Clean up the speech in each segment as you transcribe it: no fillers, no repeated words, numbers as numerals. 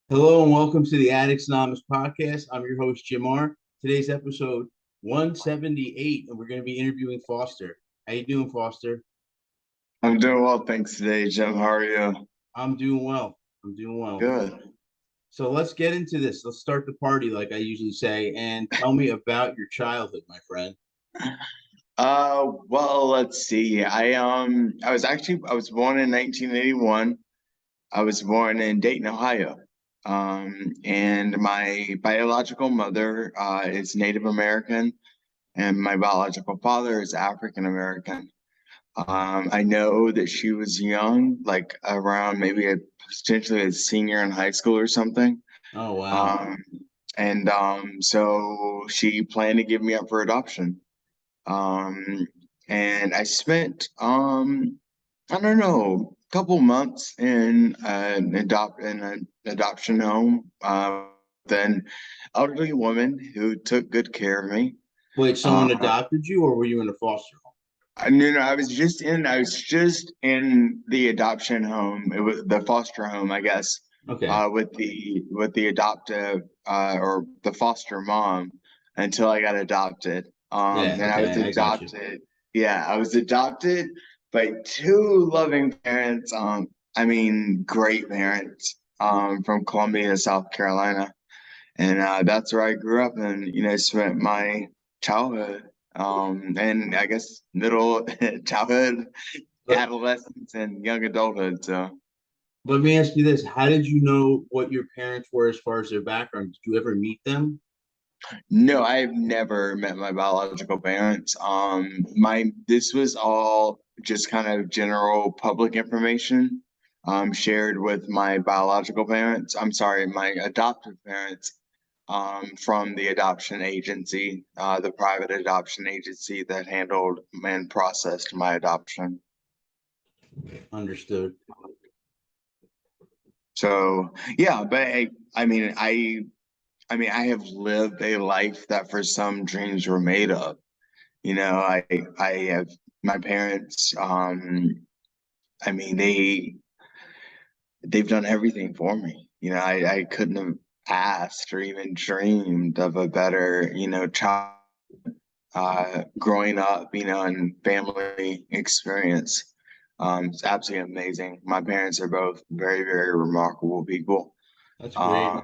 Hello and welcome to the Addicts Anonymous podcast. I'm your host, Jim R. Today's episode 178, and we're going to be interviewing Foster. How you doing, Foster? I'm doing well, thanks today, Jim. How are you? I'm doing well. I'm doing well. Good. So let's get into this. Let's start the party, like I usually say, and tell me about your childhood, my friend. Well, let's see. I was born in 1981. I was born in Dayton, Ohio. And my biological mother is Native American, and my biological father is African American. I know that she was young, like around maybe potentially a senior in high school or something. Oh, wow. Um, so she planned to give me up for adoption. Um, and I spent I don't know, a couple months in an adoption home, then elderly woman who took good care of me. Wait, someone Uh, adopted you, or were you in a foster home? I was just in the adoption home. It was the foster home, I guess, Okay. with the adoptive or the foster mom until I got adopted. Yeah, And I was okay. I got you. adopted. Yeah, I was adopted by two loving parents. I mean, great parents. From Columbia, South Carolina, and that's where I grew up and spent my childhood, and I guess middle childhood, Let, adolescence, and young adulthood. So let me ask you this. How did you know what your parents were as far as their background? Did you ever meet them? no, I've never met my biological parents. My this was all just kind of general public information, shared with my biological parents. I'm sorry, my adoptive parents, from the adoption agency, the private adoption agency that handled and processed my adoption. Understood. So yeah, but I have lived a life that for some dreams were made of. I have my parents. I mean, they've done everything for me. I couldn't have asked or even dreamed of a better, child, growing up, and family experience. It's absolutely amazing. My parents are both very, very remarkable people. That's great. Uh,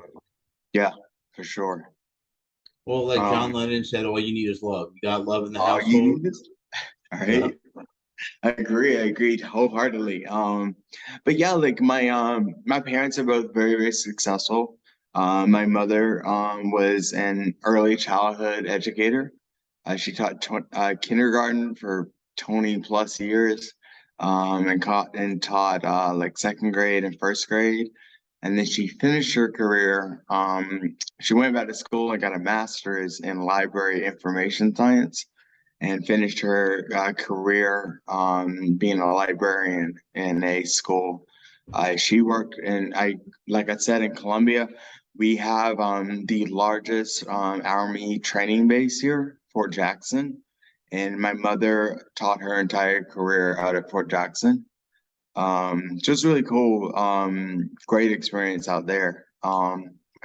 yeah, for sure. Well, like John Um, Lennon said, all you need is love. You got love in the oh, you household. need this? All Yeah. right. I agree. I agree wholeheartedly. But yeah, like my parents are both very, very successful. My mother was an early childhood educator. She taught kindergarten for 20 plus years, and taught like second grade and first grade. And then she finished her career. She went back to school and got a master's in library information science and finished her career being a librarian in a school. She worked like I said, in Columbia. We have the largest Army training base here, Fort Jackson, and my mother taught her entire career out at Fort Jackson. Just really cool, great experience out there. My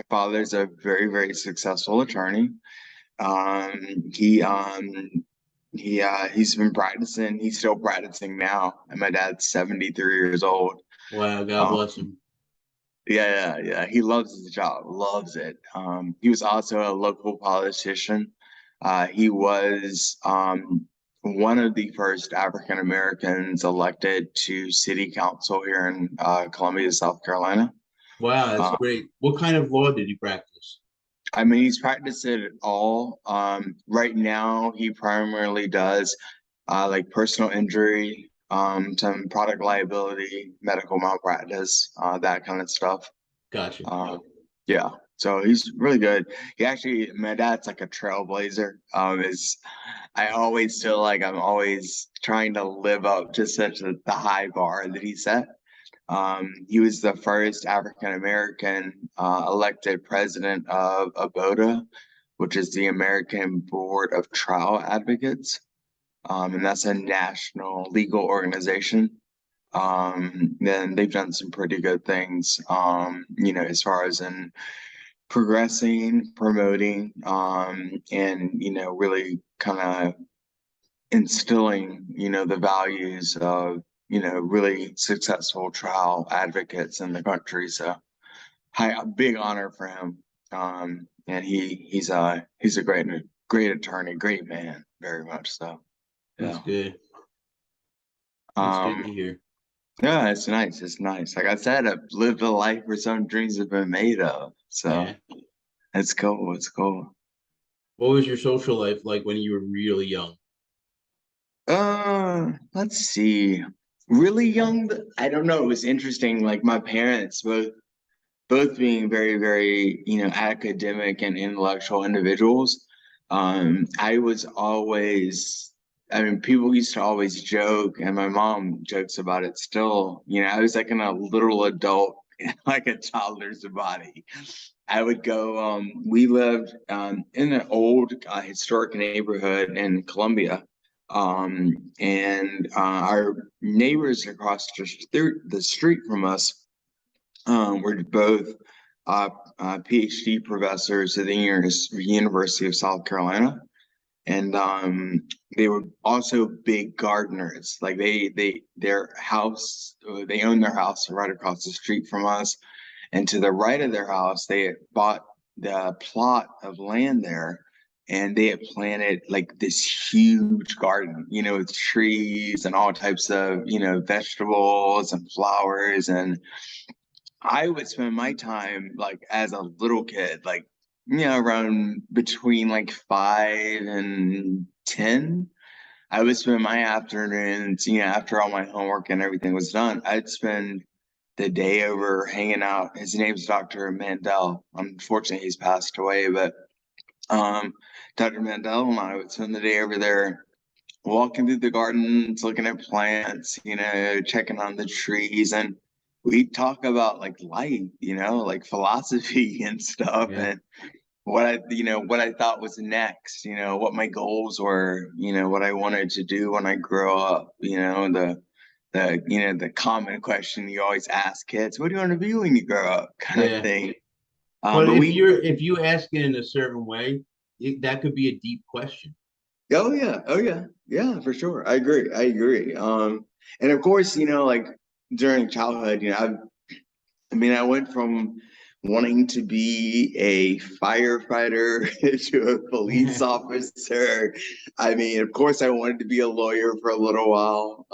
father's a very, very successful attorney. Um, he he's been practicing. He's still practicing now, and my dad's 73 years old. Wow. God Um, bless him. yeah, yeah, yeah. He loves his job, loves it. He was also a local politician. He was one of the first African Americans elected to city council here in Columbia, South Carolina. Wow. That's Uh, great. What kind of law did you practice? I mean, he's practiced it all. Right now, he primarily does like personal injury, some product liability, medical malpractice, that kind of stuff. Gotcha. Um, yeah, so he's really good. My dad's like a trailblazer. Is I always feel like I'm always trying to live up to such the high bar that he set. He was the first African American elected president of ABOTA, which is the American Board of Trial Advocates, and that's a national legal organization. Then they've done some pretty good things, as far as in progressing, promoting, and, really kind of instilling, the values of, really successful trial advocates in the country. So a big honor for him. And he's a great attorney, great man, very much so. That's Yeah. good. That's good to hear. Yeah, it's nice. It's nice. Like I said, I've lived a life where some dreams have been made of. So Yeah. it's cool. It's cool. What was your social life like when you were really young? Let's see. Really young, I don't know. It was interesting. Like my parents both being very, very, academic and intellectual individuals. I was always, I mean, people used to always joke, and my mom jokes about it still. I was like in a little adult, like a toddler's body. I would go, we lived in an old historic neighborhood in Columbia. And our neighbors across the street from us were both PhD professors at the University of South Carolina, and they were also big gardeners. Like their house, they owned their house right across the street from us, and to the right of their house, they had bought the plot of land there. And they had planted like this huge garden, with trees and all types of, vegetables and flowers. And I would spend my time like as a little kid, like, around between like 5 and 10. I would spend my afternoons, after all my homework and everything was done, I'd spend the day over hanging out. His name's Dr. Mandel. Unfortunately, he's passed away, but um, Dr. Mandel and I would spend the day over there walking through the gardens, looking at plants, checking on the trees. And we talk about like life, like philosophy and stuff, Yeah. and what I thought was next, what my goals were, what I wanted to do when I grow up, the common question you always ask kids, what do you want to be when you grow up, kind of Yeah. thing. But But if you ask it in a certain way, that could be a deep question. oh yeah, oh yeah, yeah, for sure. I agree. And of course, like during childhood, I went from wanting to be a firefighter to a police officer. I mean, of course, I wanted to be a lawyer for a little while.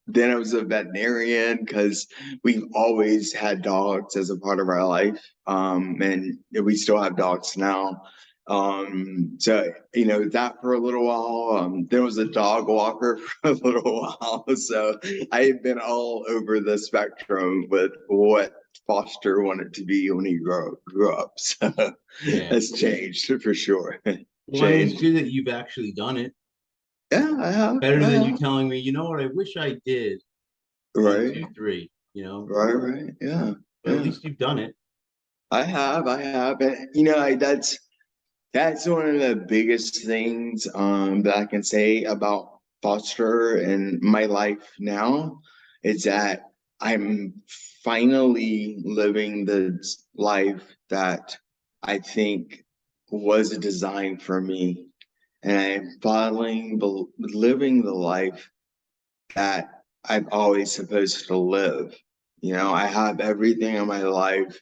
Then I was a veterinarian because we've always had dogs as a part of our life. And we still have dogs now. So, that for a little while. There was a dog walker for a little while. So I have been all over the spectrum with what Foster wanted to be when he grew up. So Yeah. that's changed for sure. Well, I mean, it's Changed. good that you've actually done it. Yeah, I have. Better I than you have. telling me, you know what, I wish I did one, Right. two, three, you know, Right. Yeah. but at Yeah. least you've done it. I have. I have. And that's one of the biggest things that I can say about Foster and my life now is that I'm finally living the life that I think was designed for me. And I'm finally living the life that I'm always supposed to live. I have everything in my life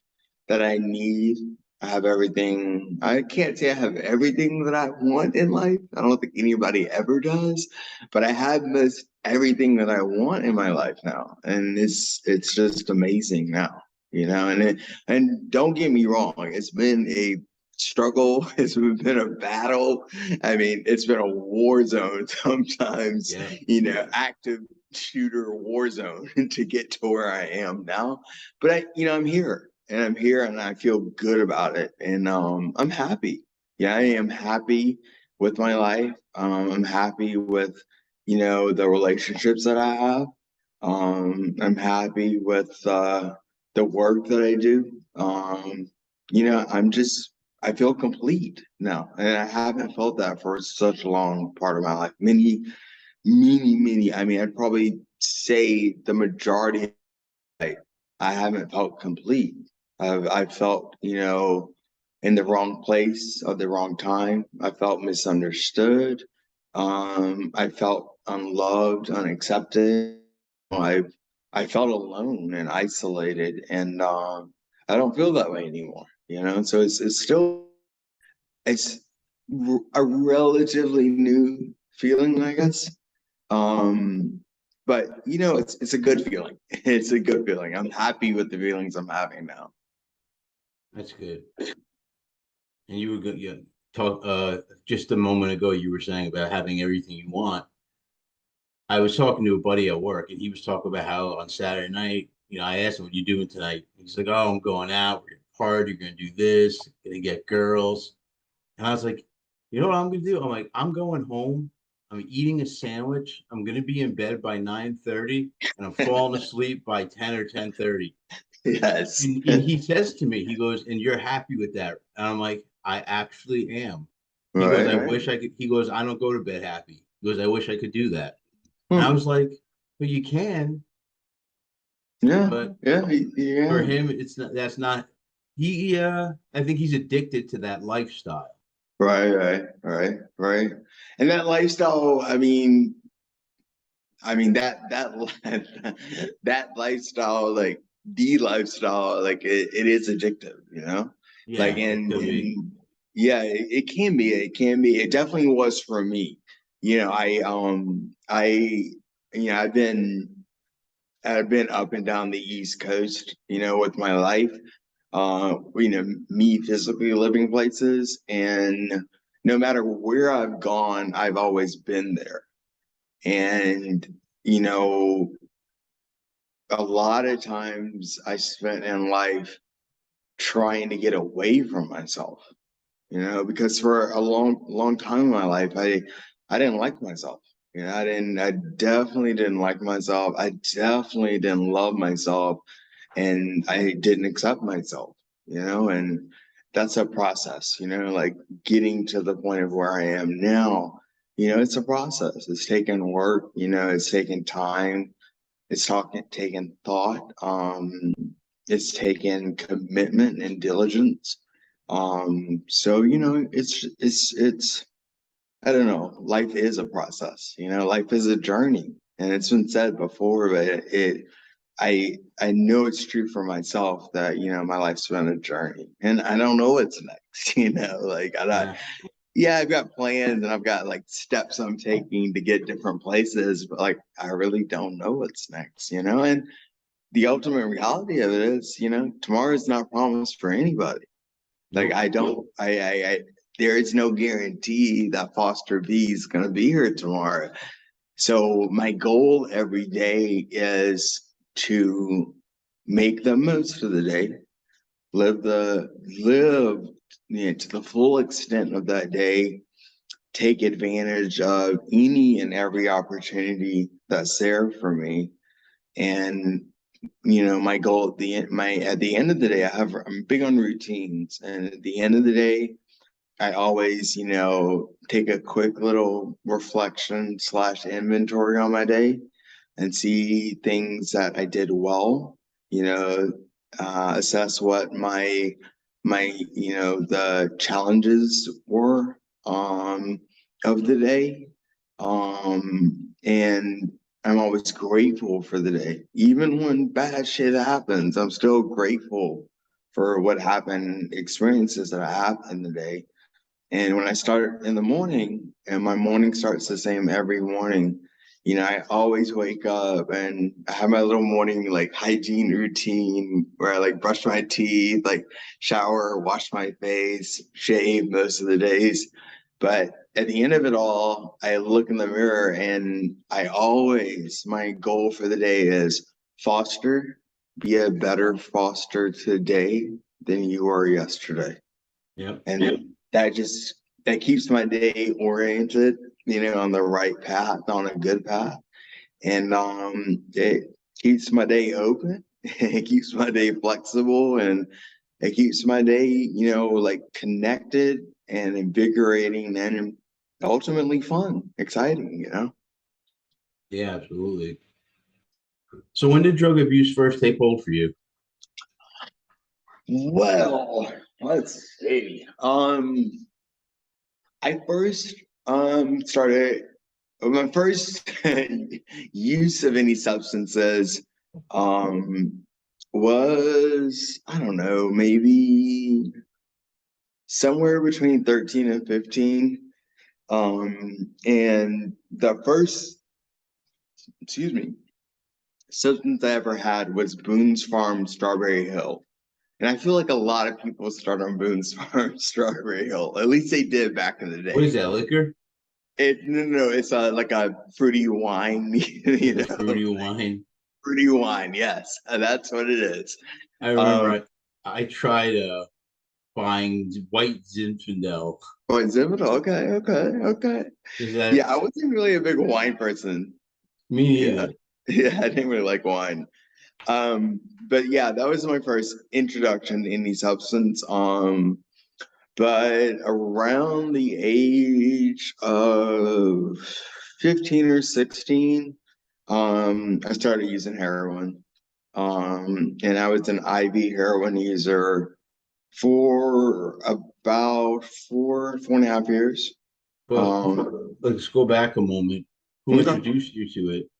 that I need. I have everything. I can't say I have everything that I want in life. I don't think anybody ever does, but I have most everything that I want in my life now, and it's just amazing now. And don't get me wrong, it's been a struggle. It's been a battle. I mean, it's been a war zone sometimes, Yeah. active shooter war zone to get to where I am now. But I'm here and I'm here and I feel good about it. And I'm happy. Yeah, I am happy with my life. I'm happy with, the relationships that I have. I'm happy with the work that I do. I feel complete now. And I haven't felt that for such a long part of my life. Many, many, many. I mean, I'd probably say the majority, I haven't felt complete. I've felt, in the wrong place at the wrong time. I felt misunderstood. I felt unloved, unaccepted. I felt alone and isolated, and I don't feel that way anymore. So it's still it's a relatively new feeling, I guess. But it's a good feeling. It's a good feeling. I'm happy with the feelings I'm having now. That's good. And you were good. Yeah, talk. Just a moment ago, you were saying about having everything you want. I was talking to a buddy at work, and he was talking about how on Saturday night, I asked him, "What you doing tonight?" He's like, "Oh, I'm going out. We're gonna party. You're gonna do this. Gonna get girls." And I was like, "You know what I'm gonna do?" I'm like, "I'm going home. I'm eating a sandwich. I'm gonna be in bed by 9:30, and I'm falling asleep by 10 or 10:30." Yes. And he says to me, he goes, "And you're happy with that?" And I'm like, "I actually am." He goes, "I Right. wish I could." He goes, "I don't go to bed happy." He goes, "I wish I could do that." And I Hmm. was like, "Well, you can, Yeah. but Yeah. for Yeah. him, it's not. That's not. He, I think he's addicted to that lifestyle." Right. Right. Right. Right. And that lifestyle. That that lifestyle, like the lifestyle, like it is addictive, like Yeah, it could be. and yeah, it can be. It can be. It definitely was for me. I've been up and down the East Coast, with my life. Me physically living places, and no matter where I've gone, I've always been there. And you know, a lot of times I spent in life trying to get away from myself, because for a long time in my life, I didn't like myself. I definitely didn't like myself. I definitely didn't love myself, and I didn't accept myself, and that's a process, like getting to the point of where I am now. It's a process. It's taken work, it's taken time, it's taken thought, it's taken commitment and diligence. So it's I don't know. Life is a process. Life is a journey, and it's been said before, but I know it's true for myself that my life's been a journey, and I don't know what's next. Like I don't. Yeah, Yeah, I've got plans and I've got like steps I'm taking to get different places, but like I really don't know what's next. And the ultimate reality of it is, tomorrow is not promised for anybody. Like nope. I don't, I there is no guarantee that Foster B is going to be here tomorrow. So my goal every day is to make the most of the day, live to the full extent of that day, take advantage of any and every opportunity that's there for me. And my goal at the end of the day, I'm big on routines, and at the end of the day, I always take a quick little reflection / inventory on my day and see things that I did well. You know, assess what the challenges were of the day, and I'm always grateful for the day. Even when bad shit happens, I'm still grateful for what happened, experiences that I have in the day. And when I start in the morning, and my morning starts the same every morning, I always wake up and I have my little morning like hygiene routine where I like brush my teeth, like shower, wash my face, shave most of the days. But at the end of it all, I look in the mirror and my goal for the day is foster, be a better foster today than you were yesterday. Yep. And that keeps my day oriented, on the right path, on a good path. And it keeps my day open. It keeps my day flexible, and it keeps my day, like connected and invigorating and ultimately fun, exciting. Yeah, absolutely. So when did drug abuse first take hold for you? Well, let's see. I first started my first use of any substances um was, I don't know, maybe somewhere between 13 and 15. And the first, excuse me, substance I ever had was Boone's Farm Strawberry Hill. And I feel like a lot of people start on Boone's Farm Strawberry Hill. At least they did back in the What is day. that, liquor? No, it's like a fruity wine, Like you a know, fruity wine? fruity wine. Yes, that's what it is. I remember Um, I tried buying white Zinfandel. oh, Zimbabwe. Okay, okay, okay. Is that Yeah, I wasn't really a big wine person. me Yeah, neither? yeah, I didn't really like wine. But yeah, that was my first introduction to any substance. But around the age of 15 or 16, I started using heroin. And I was an IV heroin user for about 4.5 years. But Um, let's go back a moment. Who okay. introduced you to it?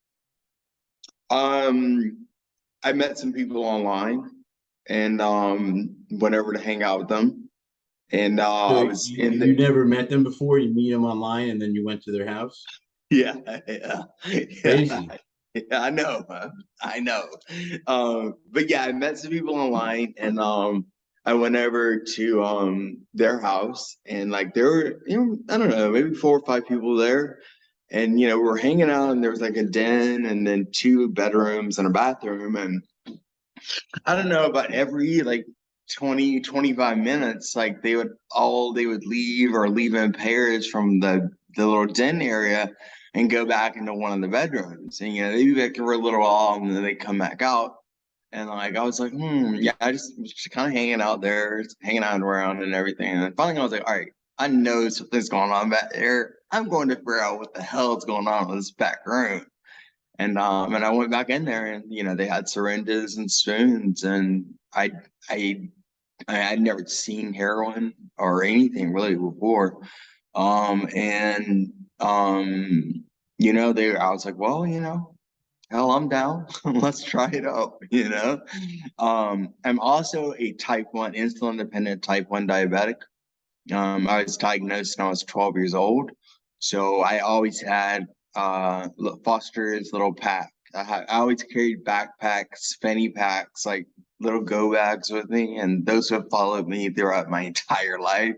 Um, I met some people online and went over to hang out with them. And So I was in you the never met them before? You meet them online and then you went to their house? yeah, yeah, yeah. Crazy. Yeah, I know, man. I know. But yeah, I met some people online and I went over to their house and like there were, I don't know, maybe 4 or 5 people there. And we were hanging out and there was like a den and then two bedrooms and a bathroom. And I don't know, about every like 20, 25 minutes, like they would leave or leave in pairs from the little den area and go back into one of the bedrooms. And they'd be back for a little while and then they come back out. And like I was like, yeah, I just was just kind of hanging out there, hanging out around and everything. And then finally I was like, all right, I know something's going on back there. I'm going to figure out what the hell is going on in this back room. And I went back in there and they had syringes and spoons and I I'd never seen heroin or anything really before. And they I was like, well, hell, I'm down. Let's try it out. I'm also a type 1 insulin dependent type 1 diabetic. I was diagnosed when I was 12 years old. So I always had Foster's little pack. I always carried backpacks, fanny packs, like little go bags with me, and those have followed me throughout my entire life.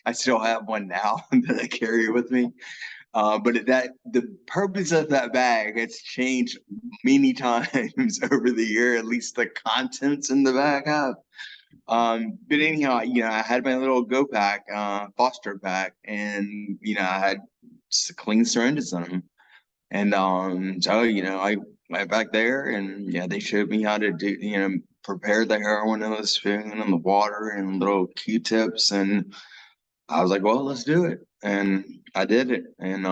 I still have one now that I carry with me. But the purpose of that bag has changed many times over the year. At least the contents in the bag have. But anyhow, I had my little go pack, Foster pack, and I had clean syringes in them. And so I went back there, and yeah, they showed me how to do, prepare the heroin in the spoon and the water and little Q-tips, and I was like, well, let's do it, and I did it. And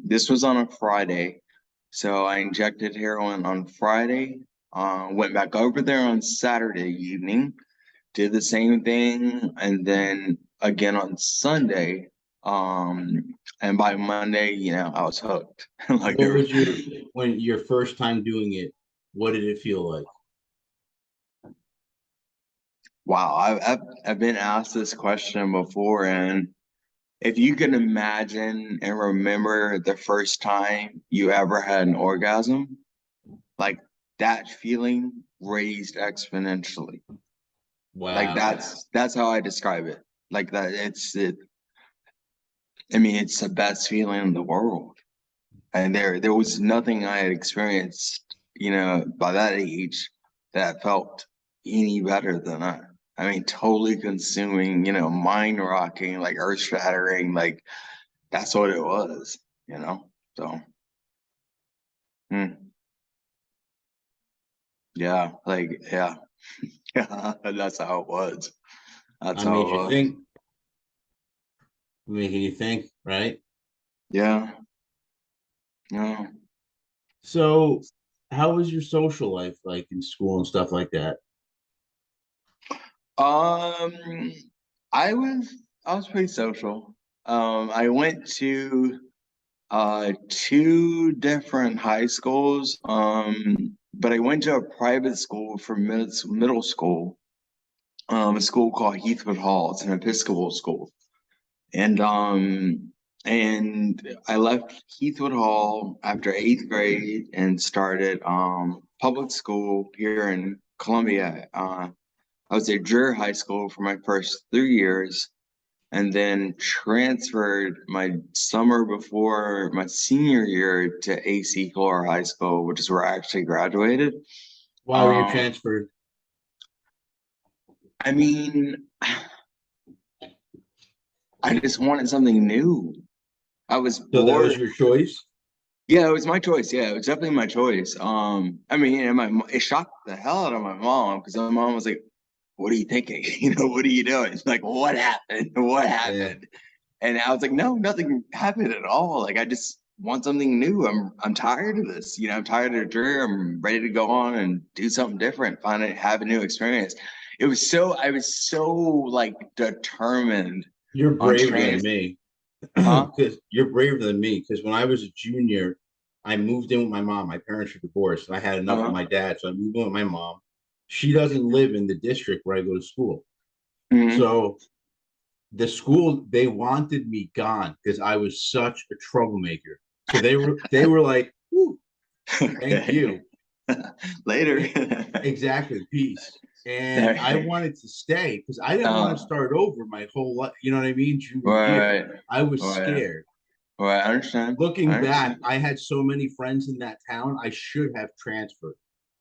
this was on a Friday, so I injected heroin on Friday. Went back over there on Saturday evening, did the same thing, and then again on Sunday. And by Monday, I was hooked. Like What there was, was when your first time doing it? What did it feel like? wow, I've been asked this question before, and if you can imagine and remember the first time you ever had an orgasm, like that feeling raised exponentially. Like Wow. that's how I describe it. Like that, I mean, it's the best feeling in the world. And there was nothing I had experienced, by that age that felt any better than that. I mean, totally consuming, mind rocking, like earth shattering, like that's what it was. So mm, yeah, like yeah, yeah, that's how it was. That's I how it made you was. think, making you think, right? Yeah, yeah. So How was your social life like in school and stuff like that? Um, I was I was pretty social. I went to two different high schools. But I went to a private school for middle school. A school called Heathwood Hall. It's an Episcopal school. And I left Heathwood Hall after eighth grade and started public school here in Columbia. I was at Dreher High School for my first 3 years, and then transferred my summer before my senior year to AC Flora High School, which is where I actually graduated. Why were you Um, transferred? I mean, I just wanted something new. I was So that was bored. your choice? Yeah, it was my choice. Yeah, it was definitely my choice. I mean, and it shocked the hell out of my mom because my mom was like, "What are you thinking? What are you doing?" Like, "What happened? What Yeah. happened?" And I was like, "No, nothing happened at all. Like, I just want something new. I'm tired of this. I'm tired of Drew. I'm ready to go on and do something different, find it, have a new experience." I was so like determined You're on braver than trans, me. huh? Because you're braver than me. Because when I was a junior, I moved in with my mom. My parents were divorced, and I had enough of Uh-huh. my dad, so I moved in with my mom. She doesn't live in the district where I go to school, Hmm. so the school they wanted me gone because I was such a troublemaker. So they were like, "Whew, thank Okay. you." Later. Exactly, peace. And I Right. wanted to stay because I didn't want to Uh, start over my whole life. You know what I mean? Junior year, right. I was Right. scared. Right. I understand. I Looking back, understand. I had so many friends in that town. I should have transferred.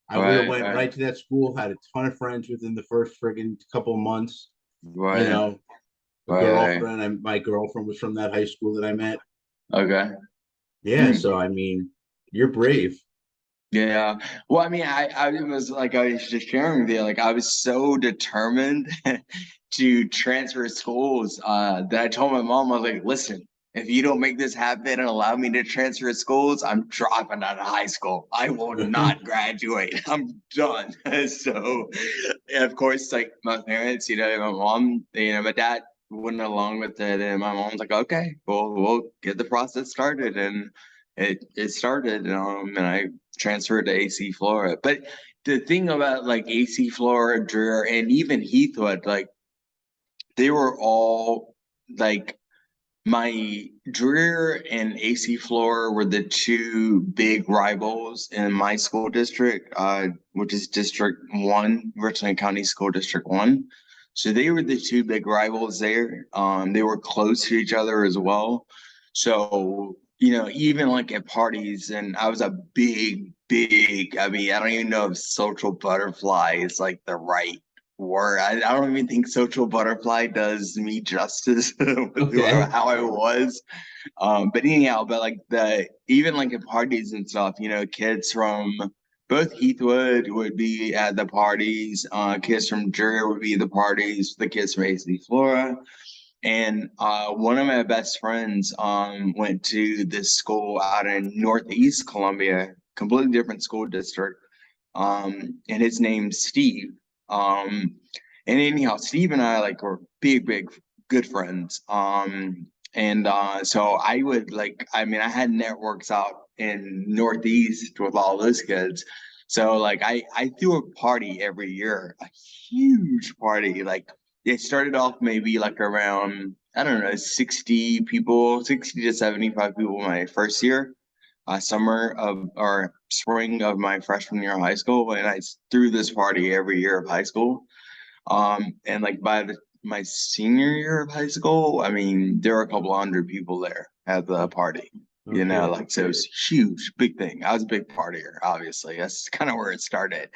I would have Right. went Right. right to that school. Had a ton of friends within the first friggin' couple of months. You Right. know, a Right. girlfriend. My girlfriend was from that high school that I met. Okay. Yeah, Hmm. so I mean, you're brave. Yeah. Well, I mean, I was like, I was just sharing with you, like, I was so determined to transfer schools that I told my mom, I was like, listen, if you don't make this happen and allow me to transfer schools, I'm dropping out of high school. I will not graduate. I'm done. So, yeah, of course, like my parents, my mom, my dad went along with it, and my mom's like, okay, we'll get the process started, and it started, and I transferred to AC Flora. But the thing about like AC Flora, Dreher, and even Heathwood, like they were all like my Dreher and AC Flora were the two big rivals in my school district, which is District 1, Richland County School District 1. So they were the two big rivals there. They were close to each other as well. So, even like at parties, and I was a big, I mean, I don't even know if social butterfly is like the right word. I don't even think social butterfly does me justice with Okay. how I was. But anyhow, but like the even like at parties and stuff, kids from both Heathwood would be at the parties, kids from Dreher would be at the parties, the kids from AC Flora. And one of my best friends went to this school out in Northeast Columbia, completely different school district. And his name's Steve. Um, and anyhow, Steve and I like were big, good friends. And so I would like, I mean, I had networks out in Northeast with all those kids. So like I threw a party every year, a huge party. Like it started off maybe like around, I don't know, 60 people, 60 to 75 people my first year, summer of or spring of my freshman year of high school. And I threw this party every year of high school. And like my senior year of high school, I mean, there were a couple hundred people there at the party. Okay. Like so it was huge, big thing. I was a big partier, obviously. That's kind of where it started.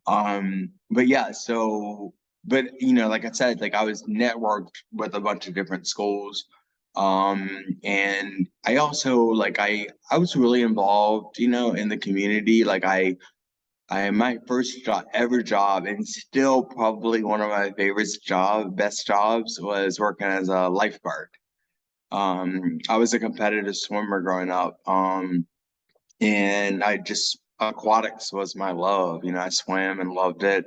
But yeah, so but like I said, like I was networked with a bunch of different schools. And I also like I was really involved, in the community. Like I my first job ever job, and still probably one of my best jobs was working as a lifeguard. I was a competitive swimmer growing up. And I just aquatics was my love. You know, I swam and loved it.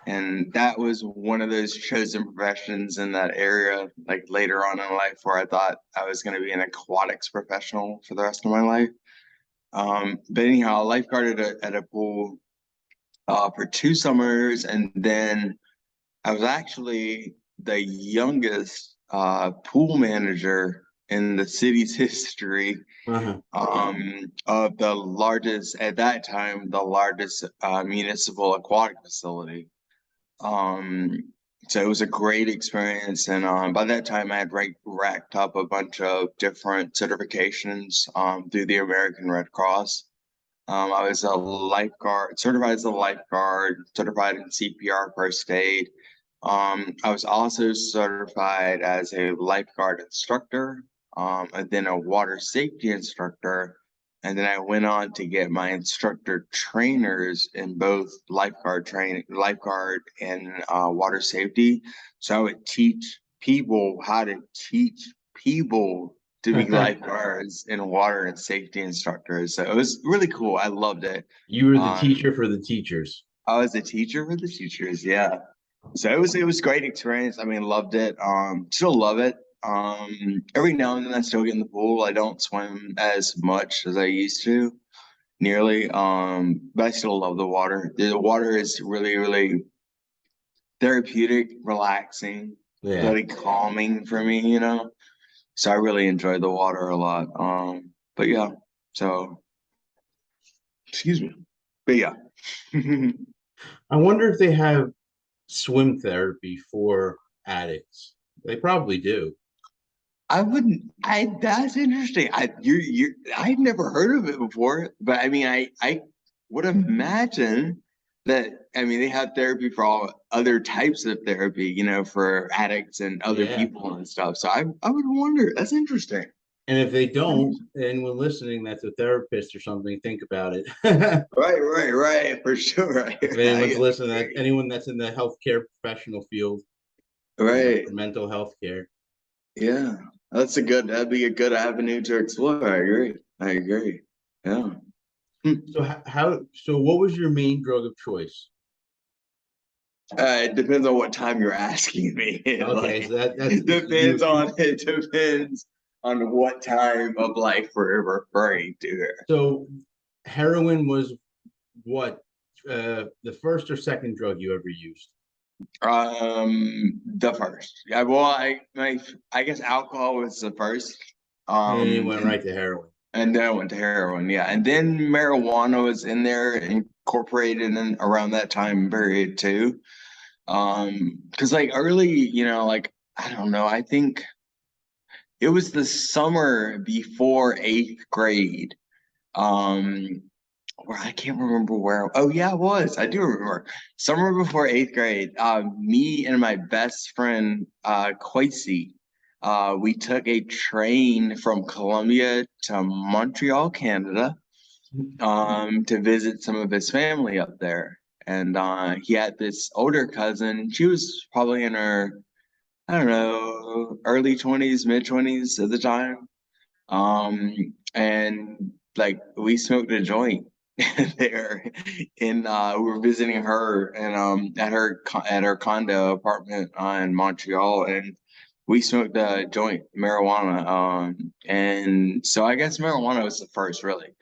And that was one of those chosen professions in that area, like later on in life, where I thought I was going to be an aquatics professional for the rest of my life. But anyhow, I lifeguarded at a pool for 2 summers, and then I was actually the youngest pool manager in the city's history, Uh-huh. of the largest, at that time, the largest municipal aquatic facility. Um, so it was a great experience, and by that time, I had racked up a bunch of different certifications through the American Red Cross. I was a lifeguard, certified as a lifeguard, certified in CPR first aid. I was also certified as a lifeguard instructor, and then a water safety instructor. And then I went on to get my instructor trainers in both lifeguard and water safety. So I would teach people how to teach people to be lifeguards and water and safety instructors. So it was really cool. I loved it. You were the Um, teacher for the teachers. I was a teacher for the teachers. Yeah. So it was great experience. I mean, loved it. Still love it. Every now and then I still get in the pool. I don't swim as much as I used to, nearly. But I still love the water. The water is really, really therapeutic, relaxing, Yeah. really calming for me, you know. So I really enjoy the water a lot. But yeah, so excuse me. But yeah. I wonder if they have swim therapy for addicts. They probably do. I wouldn't. That's interesting. I've never heard of it before, but I mean, I would imagine that. I mean, they have therapy for all other types of therapy, you know, for addicts and other Yeah. people and stuff. So I would wonder. That's interesting. And if they don't, anyone listening that's a therapist or something, think about it. If Right, for sure. anyone's I listening, agree. anyone that's in the healthcare professional field, Right. for mental health care. Yeah. That'd be a good avenue to explore. I agree. Yeah. Hmm. So so what was your main drug of choice? It depends on what time you're asking me. Okay, so Like, you. it depends on what time of life we're referring to here. So heroin was what, the first or second drug you ever used? The first. Yeah, well, I guess alcohol was the first. And then you went And right to heroin. then I went to heroin, yeah. And then marijuana was in there, incorporated in around that time period too. Because like early, you know, like I don't know, I think it was the summer before eighth grade. Um, where I can't remember where. Oh yeah, it was. I do remember. Summer before eighth grade. Me and my best friend, Quasi, we took a train from Columbia to Montreal, Canada, to visit some of his family up there. And he had this older cousin. She was probably in her, I don't know, early 20s, mid 20s at the time. And like we smoked a joint there, and we were visiting her and at her condo apartment in Montreal, and we smoked a joint marijuana. And so I guess marijuana was the first, really.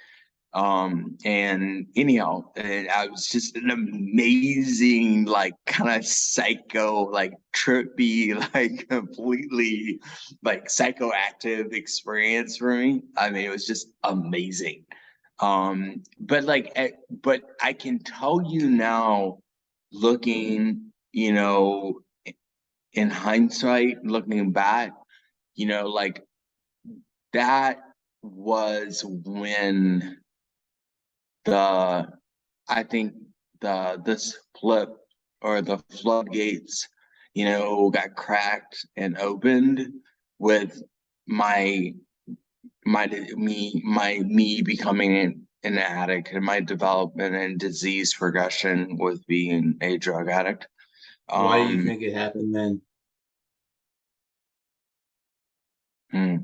And anyhow, and I was just an amazing, like kind of psycho, like trippy, like completely like psychoactive experience for me. I mean, it was just amazing. But but I can tell you now, looking, you know, in hindsight, looking back, you know, like that was when the I think this flip or the floodgates, you know, got cracked and opened with my me becoming an addict and my development and disease progression with being a drug addict. Why do you Um, think it happened then? hmm.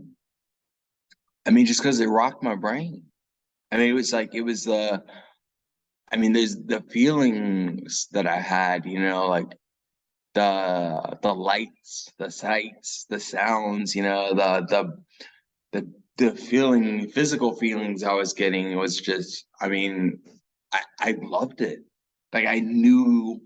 I mean, just because it rocked my brain. I mean, it was like it was the I mean, there's the feelings that I had, you know, like the lights, the sights, the sounds, you know, the feeling, physical feelings I was getting was just, I mean, I loved it. Like I knew,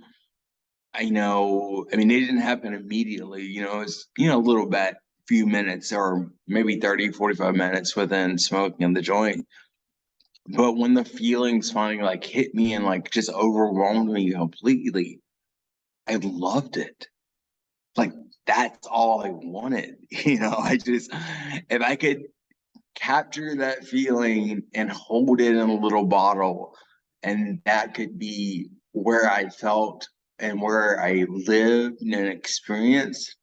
I know, I mean, it didn't happen immediately, you know, it was, you know, a little bit, few minutes or maybe 30, 45 minutes within smoking the joint. But when the feelings finally like hit me and like just overwhelmed me completely, I loved it. Like that's all I wanted. You know, I just, if I could capture that feeling and hold it in a little bottle, and that could be where I felt and where I lived and experienced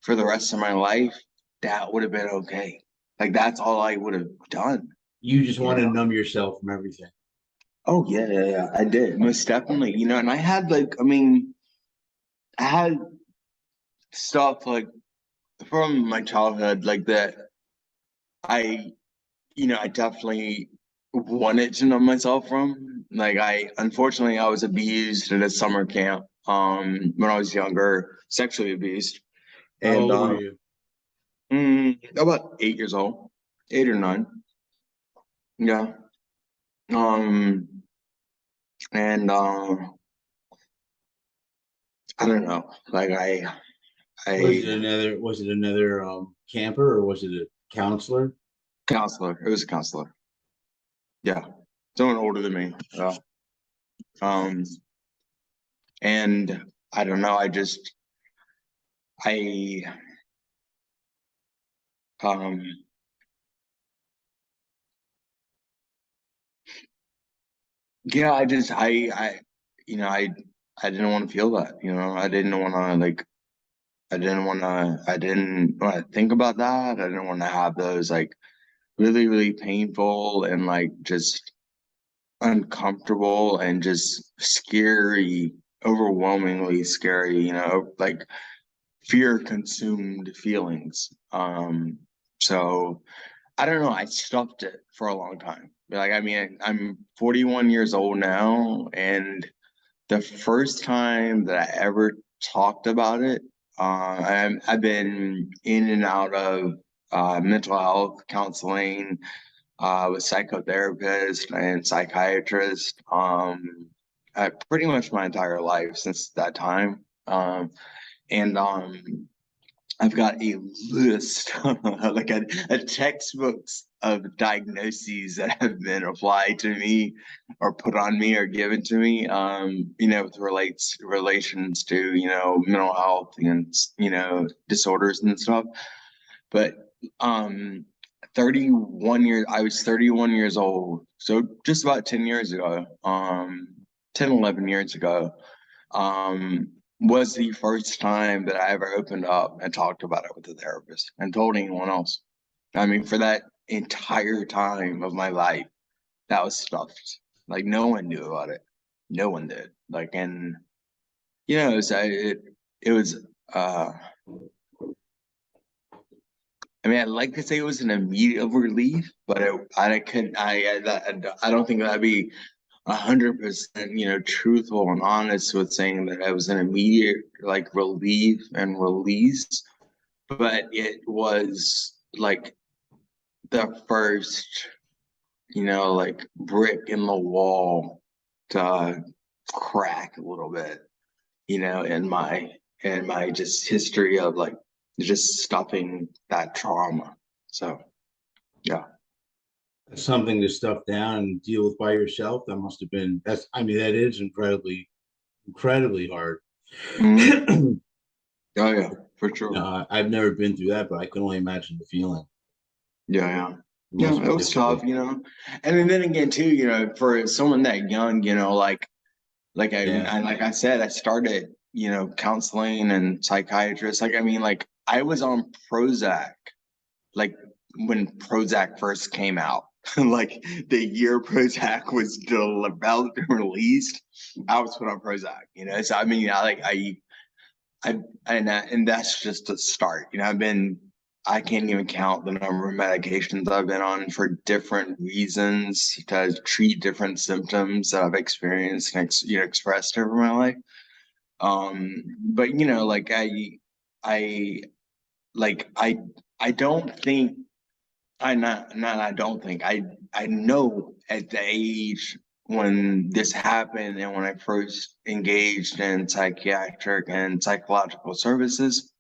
for the rest of my life, that would have been okay. Like that's all I would have done, You just you want to know? numb yourself from everything. Oh yeah, yeah, yeah, I did most definitely, you know, and I had like, I mean, I had stuff like from my childhood like that. I you know, I definitely wanted to numb myself from. Like unfortunately I was abused at a summer camp when I was younger, sexually abused. How And old were you? about 8 years old, 8 or 9. Yeah. Um and I don't know. Like I Was it another camper or was it a counselor? counselor. It was a counselor. Yeah. Someone older than me. Um and I don't know, I um yeah, I you know, I didn't want to feel that, you know. I didn't want to like I didn't want to think about that. I didn't want to have those like really, really painful and like just uncomfortable and just scary, overwhelmingly scary, you know, like fear consumed feelings. So I don't know, I stuffed it for a long time. Like I mean, I'm 41 years old now, and the first time that I ever talked about it, I've been in and out of mental health counseling with psychotherapists and psychiatrists pretty much my entire life since that time. And I've got a list, like a textbooks of diagnoses that have been applied to me or put on me or given to me, you know, with relations to, you know, mental health and, you know, disorders and stuff. But um I was 31 years old. So just about 10 years ago, 10, 11 years ago, um, was the first time that I ever opened up and talked about it with a therapist and told anyone else. I mean, for that entire time of my life, that was stuffed. Like no one knew about it. No one did. Like, and you know, it was, I mean, I'd like to say it was an immediate relief, but I don't think that'd be 100%, you know, truthful and honest with saying that it was an immediate like relief and release, but it was like the first, you know, like brick in the wall to crack a little bit, you know, in my just history of like just stuffing that trauma. So yeah. Something to stuff down and deal with by yourself. That must have been I mean, that is incredibly hard. Mhm. Oh yeah, for sure. I've never been through that, but I can only imagine the feeling. Yeah, yeah. It must Yeah, be it was tough, difficult. you know. And then again too, you know, for someone that young, you know, Yeah. like I said, I started, you know, counseling and psychiatrists. Like I mean, like I was on Prozac, like when Prozac first came out. Like the year Prozac was developed and released, I was put on Prozac, you know. So I mean, I like I and that's just a start. You know, I've been I can't even count the number of medications I've been on for different reasons to treat different symptoms that I've experienced and expressed over my life. But like I like I don't think I don't think I know at the age when this happened and when I first engaged in psychiatric and psychological services,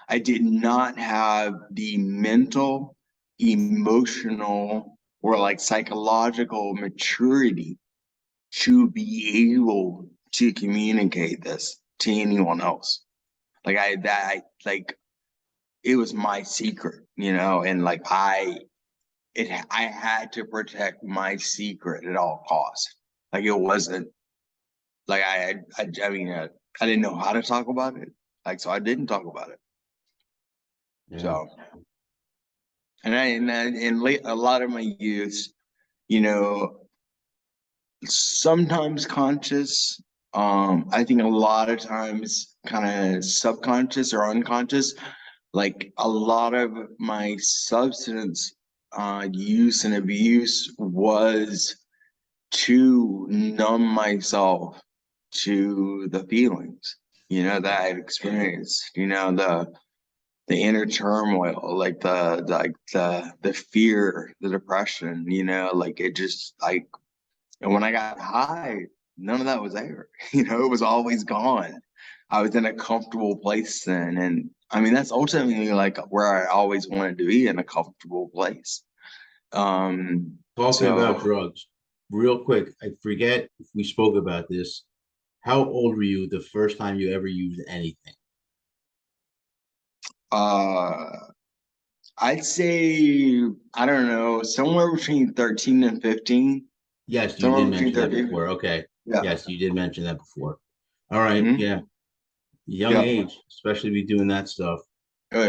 I did not have the mental, emotional, or like psychological maturity to be able to communicate this to anyone else. Like it was my secret, and like I had to protect my secret at all costs. Like it wasn't like I mean I didn't know how to talk about it. Like so I didn't talk about it. Yeah. So and late a lot of my youth, you know, sometimes conscious. I think a lot of times kind of subconscious or unconscious. Like a lot of my substance use and abuse was to numb myself to the feelings, that I'd experienced, the inner turmoil, like the fear, the depression, like it just like and when I got high, none of that was there. It was always gone. I was in a comfortable place then. And I mean that's ultimately like where I always wanted to be, in a comfortable place. Talking about So drugs, real quick, I forget if we spoke about this. How old were you the first time you ever used anything? uh I'd say, I don't know, somewhere between 13 and 15. Yes, you Somewhere did between mention that 13. before. Okay. Yeah. Yes, you did mention that before. All right. Hmm. Yeah. Young Yeah. age, especially be doing that stuff. Oh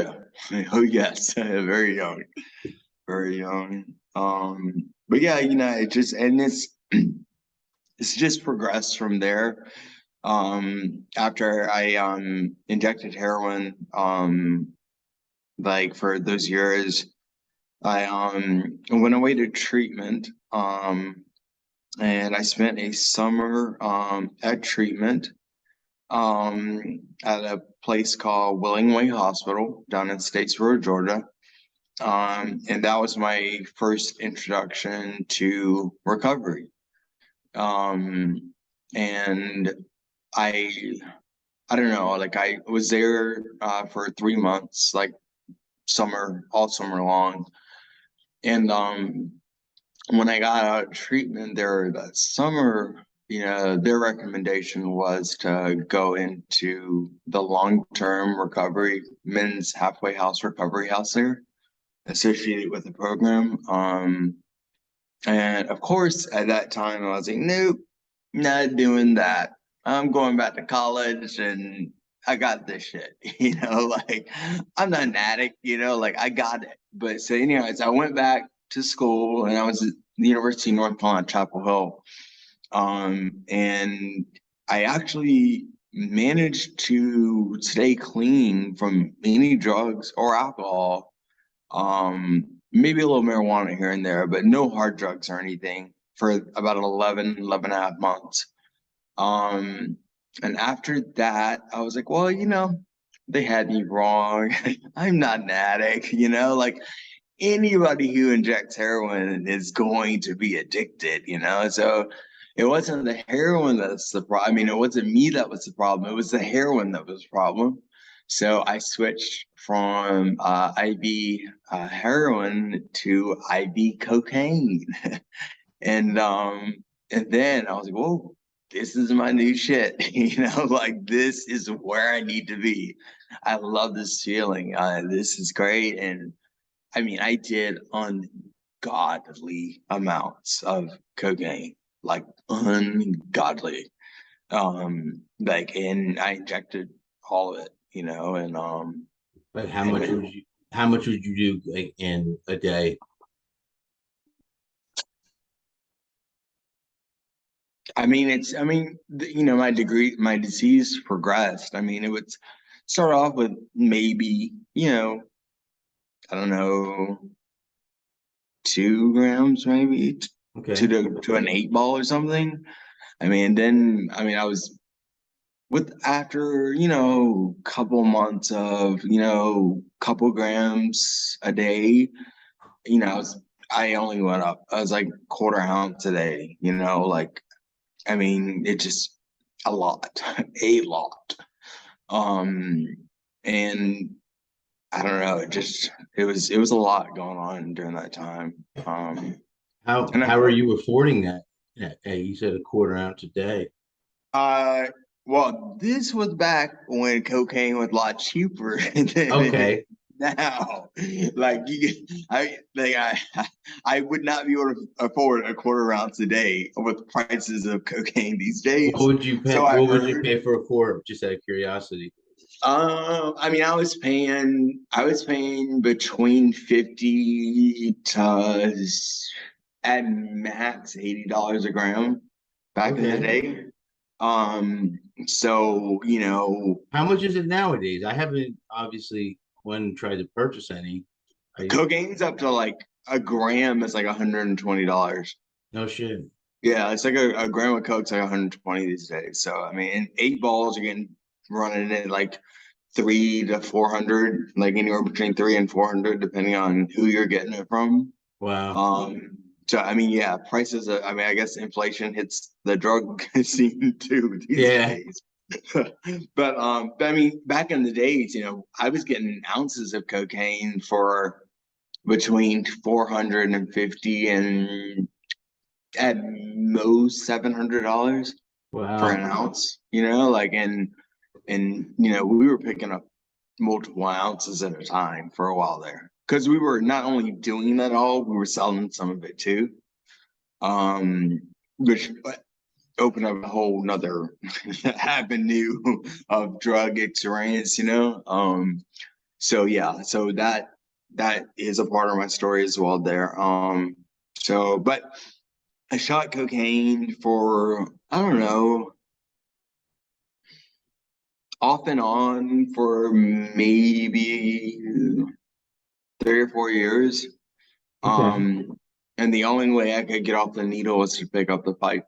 yeah. Oh yes. Very young. Very young. But yeah, it just and it's just progressed from there. After I injected heroin, like for those years, I went away to treatment. And I spent a summer at treatment at a place called Willingway Hospital down in Statesboro, Georgia. And that was my first introduction to recovery. Um, and I I don't know, like I was there for 3 months, like all summer long. And when I got out of treatment there that summer, their recommendation was to go into the long-term recovery, men's halfway house recovery house there, associated with the program. And of course, at that time, I was like, nope, not doing that. I'm going back to college and I got this shit, like I'm not an addict, like I got it. But so, anyways, I went back to school and I was at the University of North Carolina, Chapel Hill. And I actually managed to stay clean from any drugs or alcohol, maybe a little marijuana here and there, but no hard drugs or anything for about 11 and a half months. Um, and after that, I was like, well, they had me wrong. I'm not an addict, like anybody who injects heroin is going to be addicted, So it wasn't the heroin that's the problem. I mean, it wasn't me that was the problem. It was the heroin that was the problem. So I switched from IV heroin to IV cocaine, and then I was like, "Whoa, this is my new shit." Like this is where I need to be. I love this feeling. This is great, and I mean, I did ungodly amounts of cocaine, like ungodly. Like, and I injected all of it, and But and how much would you do like in a day? my disease progressed. I mean, it would start off with maybe, I don't know, 2 grams maybe Okay. to an 8 ball or something. I mean, then I mean, I was with after couple months of couple grams a day. I only went up. I was like quarter ounce a day. Like I mean, it just a lot, a lot. Um, and I don't know. It was a lot going on during that time. How And I, how are you affording that? Yeah, you said a quarter ounce a day. uh, well, this was back when cocaine was a lot cheaper than it is Okay. now. Like I would not be able to afford a quarter ounce a day with prices of cocaine these What days. would you pay? So I've What would you heard. pay for a quarter? Just out of curiosity. I mean, I was paying between 50 to at max $80 a gram back in the Okay. day. So How much is it nowadays? I haven't obviously when tried to purchase any. I cocaine's up to like a gram is like $120. no shit. Yeah, it's like a gram of coke's like 120 these days. So I mean, and 8 balls are getting running at like 300 to 400, like anywhere between 300 and 400, depending on who you're getting it from. Wow. So I mean, yeah, prices. I mean, I guess inflation hits the drug scene too these Yeah. days. But I mean, back in the days, I was getting ounces of cocaine for between 450 and at most $700 for an Wow. ounce. Like and we were picking up multiple ounces at a time for a while there because we were not only doing that all, we were selling some of it too. Um, which opened up a whole nother avenue of drug experience. So yeah, so that is a part of my story as well there. But I shot cocaine for I don't know, off and on for maybe 3 or 4 years. Okay. And the only way I could get off the needle was to pick up the pipe.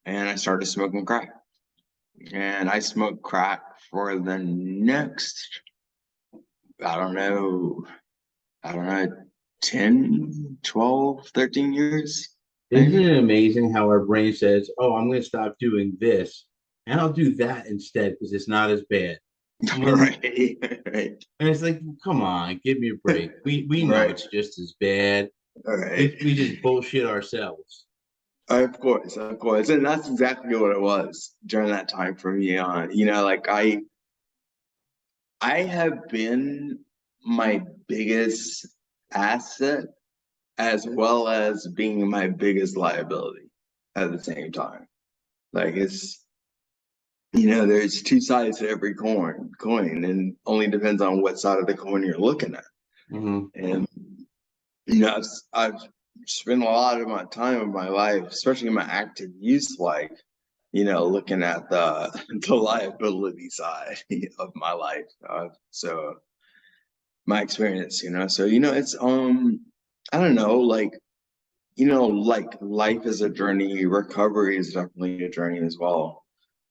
And I started smoking crack. And I smoked crack for the next, I don't know, I don't know, 10, 12, 13 years, Isn't maybe. it amazing how our brain says, "Oh, I'm going to stop doing this, and I'll do that instead because it's not as bad." And then, Right. Right. and it's like, come on, give me a break. We know Right. it's just as bad. All We right. just bullshit ourselves. Of course, of course. And that's exactly what it was during that time for me on. Like I have been my biggest asset as well as being my biggest liability at the same time. Like there's two sides to every coin, and only depends on what side of the coin you're looking at. Hmm. And I've spent a lot of my time of my life, especially in my active youth life, looking at the the liability side of my life. So my experience. So it's I don't know, like life is a journey, recovery is definitely a journey as well.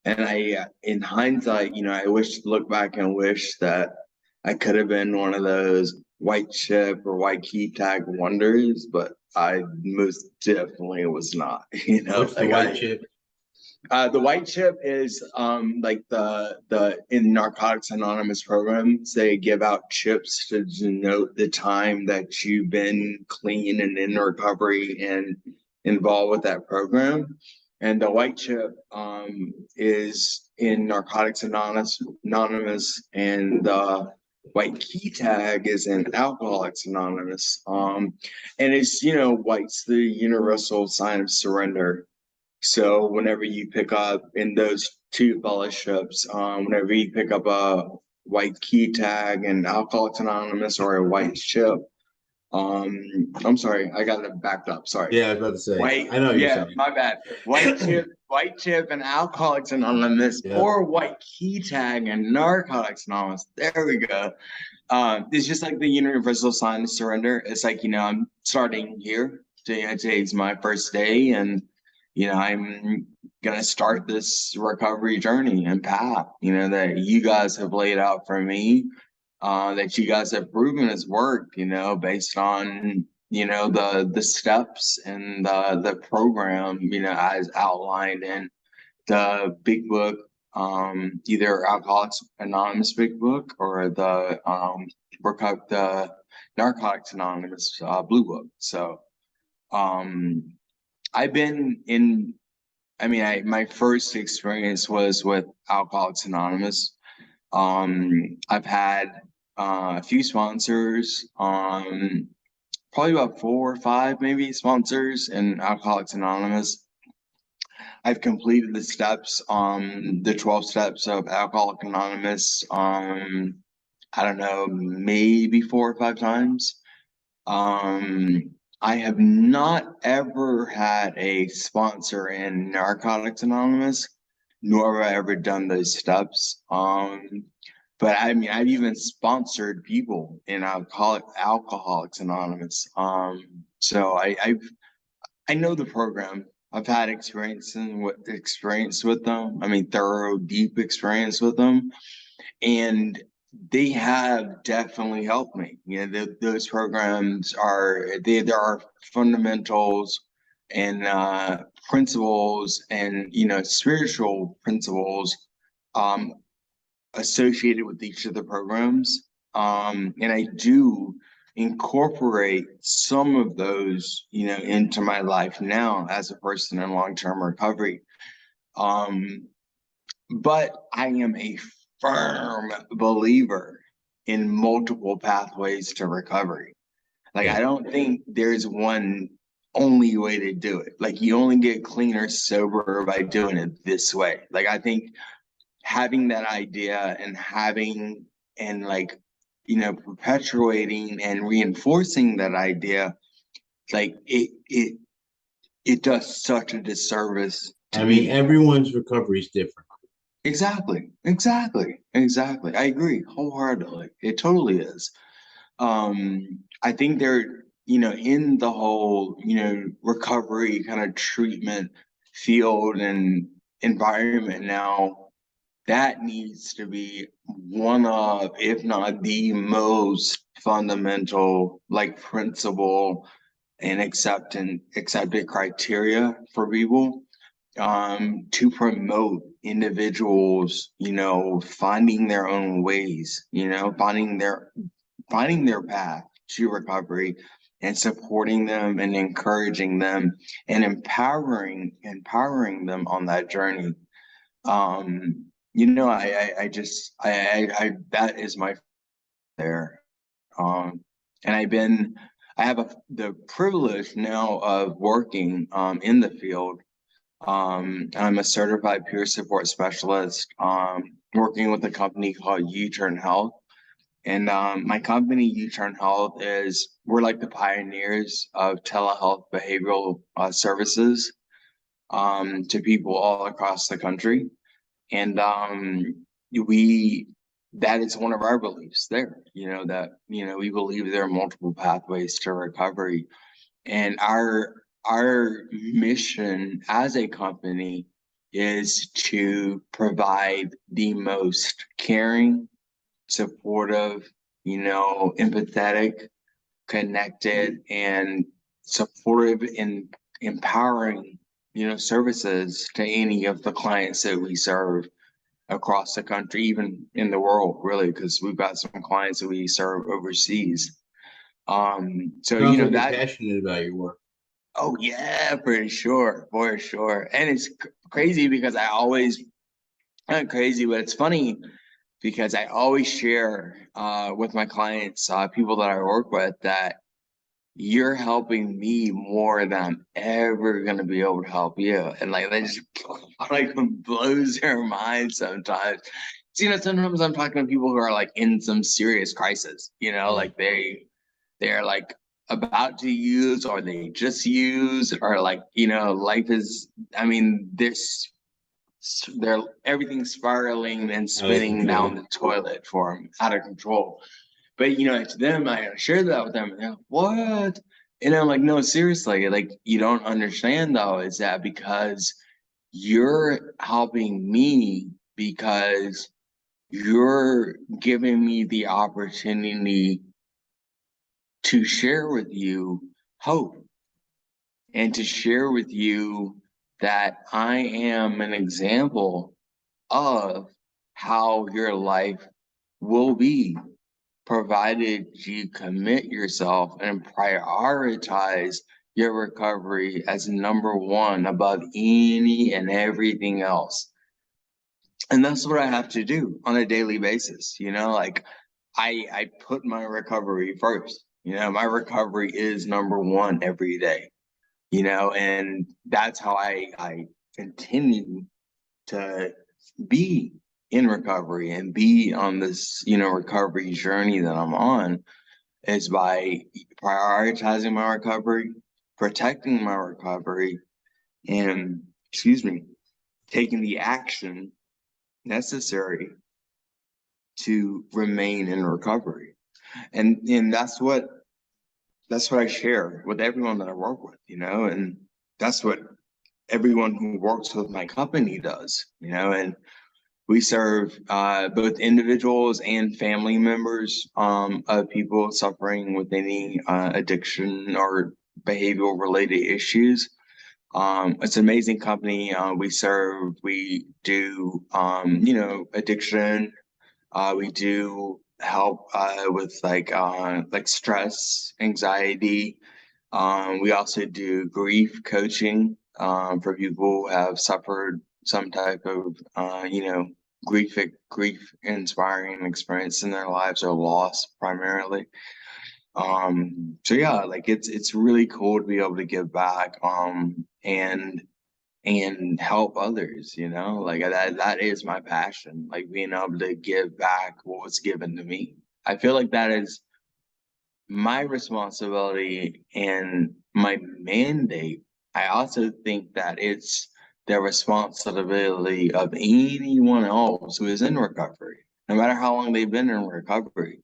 And in hindsight, I wish look back and wish that I could have been one of those white chip or white key tag wonders, but I most definitely was not. What's the Like white chip? the white chip is like the in Narcotics Anonymous programs, they give out chips to denote the time that you've been clean and in recovery and involved with that program. And the white chip is in Narcotics Anonymous, and the white key tag is in Alcoholics Anonymous. And it's white's the universal sign of surrender. So whenever you pick up in those two fellowships, whenever you pick up a white key tag in Alcoholics Anonymous or a white chip, I'm sorry, I got it backed up. Sorry. Yeah, I was about to say. White, I know what you're yeah, saying. my bad. White chip and Alcoholics Anonymous, Yeah. or white key tag and Narcotics Anonymous. There we go. It's just like the universal sign of surrender. It's like, I'm starting here. Today's my first day, and I'm gonna start this recovery journey and path, that you guys have laid out for me, that you guys have proven has worked, based on the steps and the program, as outlined in the big book, either Alcoholics Anonymous big book or the Narcotics Anonymous blue book. So I've been in. I mean, my first experience was with Alcoholics Anonymous. I've had a few sponsors, probably about 4 or 5 maybe sponsors in Alcoholics Anonymous. I've completed the steps, the 12 steps of Alcoholics Anonymous. I don't know, maybe 4 or 5 times. I have not ever had a sponsor in Narcotics Anonymous, nor have I ever done those steps. But I mean, I've even sponsored people in Alcoholics Anonymous. So I know the program. I've had experience with them. I mean, thorough, deep experience with them, and they have definitely helped me. Those programs there are fundamentals and principles and spiritual principles um, associated with each of the programs. And I do incorporate some of those, into my life now as a person in long-term recovery. But I am a firm believer in multiple pathways to recovery. Like, Yeah. I don't think there's one only way to do it. Like, you only get clean or sober by doing it this way. Like, I think having that idea and perpetuating and reinforcing that idea, like it does such a disservice to I mean, me. everyone's recovery is different. Exactly. I agree wholeheartedly. It totally is. I think they're, in the whole, recovery kind of treatment field and environment now, that needs to be one of, if not the most fundamental, like, principle and accepted criteria for people, to promote individuals, finding their own ways, finding their path to recovery, and supporting them and encouraging them and empowering them on that journey. I that is my there. Um, and I have the privilege now of working in the field. I'm a certified peer support specialist, working with a company called U-Turn Health. And my company, U-Turn Health, we're like the pioneers of telehealth behavioral services to people all across the country. And we that is one of our beliefs there, that we believe there are multiple pathways to recovery. And our mission as a company is to provide the most caring, supportive, empathetic, connected, and supportive and empowering, services to any of the clients that we serve across the country, even in the world, really, because we've got some clients that we serve overseas. So Sounds like you're that. passionate about your work. Oh yeah, for sure. And it's crazy because not crazy, but it's funny because I always share with my clients, people that I work with, that you're helping me more than I'm ever gonna be able to help you. And like that just like blows their mind sometimes. So, sometimes I'm talking to people who are like in some serious crisis, Yeah. like they're like about to use, or they just use, or like, you know, life is, I mean, they're everything's spiraling and Out of spinning down control. the toilet for them, out of control. But you know, to them, I share that with them, and they're like, what? And I'm like, no, seriously, like you don't understand though, is that because you're helping me because you're giving me the opportunity to share with you hope and to share with you that I am an example of how your life will be, provided you commit yourself and prioritize your recovery as number one above any and everything else. And that's what I have to do on a daily basis. You know, like I put my recovery first. You know, my recovery is number one every day, you know, and that's how I continue to be in recovery and be on this, you know, recovery journey that I'm on, is by prioritizing my recovery, protecting my recovery, and excuse me, taking the action necessary to remain in recovery. And that's what I share with everyone that I work with, you know, and that's what everyone who works with my company does, you know, and we serve both individuals and family members of people suffering with any addiction or behavioral related issues. It's an amazing company. We do, you know, addiction. We do help with like stress, anxiety. We also do grief coaching for people who have suffered some type of, you know, grief inspiring experience in their lives, or loss primarily. So yeah, like it's really cool to be able to give back and help others, you know, like that is my passion, like being able to give back what was given to me. I feel like that is my responsibility and my mandate. I also think that it's the responsibility of anyone else who is in recovery, no matter how long they've been in recovery,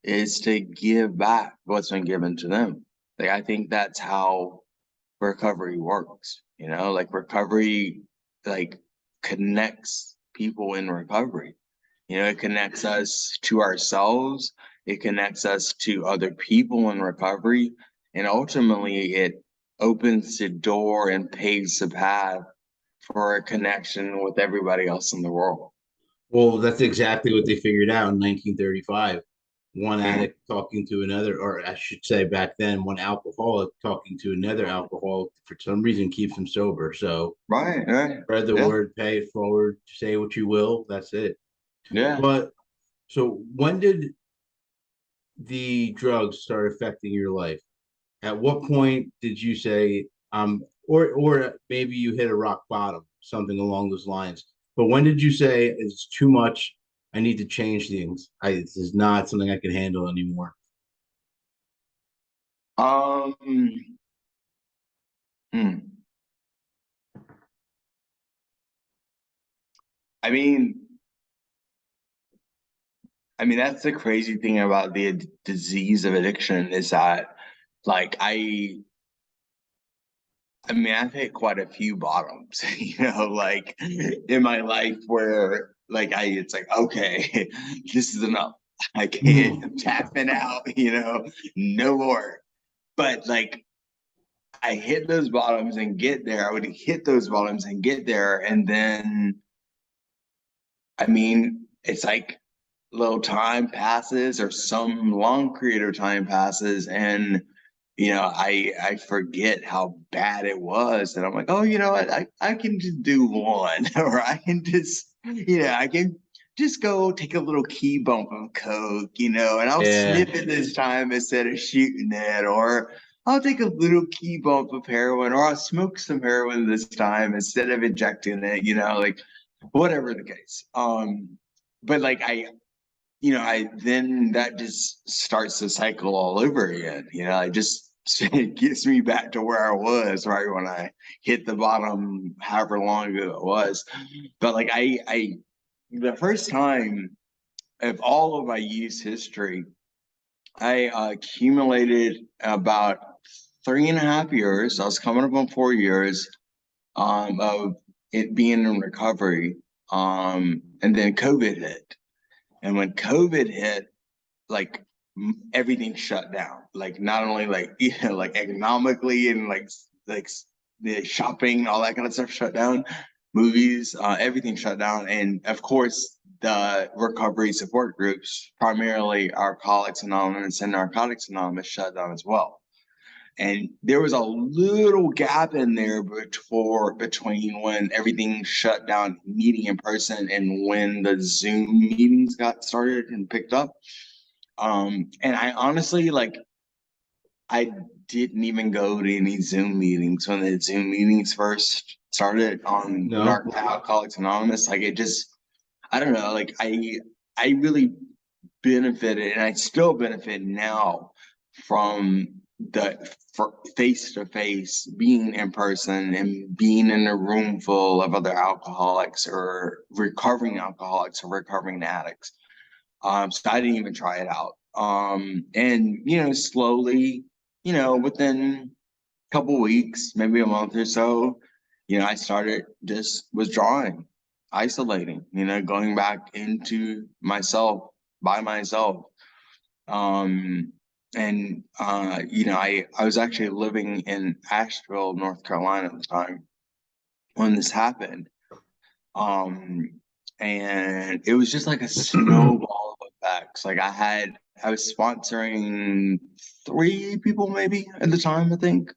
is to give back what's been given to them. Like I think that's how recovery works, you know, like recovery like connects people in recovery. You know, it connects us to ourselves, it connects us to other people in recovery, and ultimately it opens the door and paves the path for a connection with everybody else in the world. Well, that's exactly what they figured out in 1935. One Mm. addict talking to another, or I should say back then, one alcoholic talking to another alcoholic for some reason keeps them sober. So Right, right. spread the Yeah, word, pay it forward, say what you will. That's it. yeah. But so when did the drugs start affecting your life? At what point did you say, or maybe you hit a rock bottom, something along those lines. But when did you say it's too much? I need to change things. This is not something I can handle anymore. Um, hmm. I mean, that's the crazy thing about the disease of addiction, is that like I've hit quite a few bottoms, you know, like in my life where like it's like, okay, this is enough. I can't, Mhm. I'm tapping out, you know, no more. But like I hit those bottoms and get there. I would hit those bottoms and get there. And then, it's like a little time passes or some long period of time passes, and you know, I forget how bad it was, and I'm like, oh, you know what, I can just do one, or I can just, you know, I can just go take a little key bump of coke, you know, and I'll Yeah, sniff it this time instead of shooting it, or I'll take a little key bump of heroin, or I'll smoke some heroin this time instead of injecting it, you know, like whatever the case. But like I then that just starts the cycle all over again. You know, I just it gets me back to where I was right when I hit the bottom, however long ago it was. But like the first time of all of my use history, I accumulated about 3.5 years. I was coming up on 4 years of it being in recovery. And then COVID hit. And when COVID hit, like everything shut down. Like not only like like economically and like the shopping, all that kind of stuff shut down, movies, everything shut down, and of course the recovery support groups, primarily Alcoholics Anonymous and Narcotics Anonymous, shut down as well. And there was a little gap in there between when everything shut down, meeting in person, and when the Zoom meetings got started and picked up. And I honestly, like, I didn't even go to any Zoom meetings when the Zoom meetings first started on No. Alcoholics Anonymous. Like, it just, I don't know, like, I really benefited, and I still benefit now from the face to face, being in person and being in a room full of other alcoholics or recovering alcoholics or recovering addicts. So I didn't even try it out. And slowly, within a couple weeks, maybe a month or so, I started just withdrawing, isolating, going back into myself by myself. And I was actually living in Asheville, North Carolina at the time when this happened. And it was just like a snowball of effects. Like I was sponsoring 3 people maybe at the time, I think.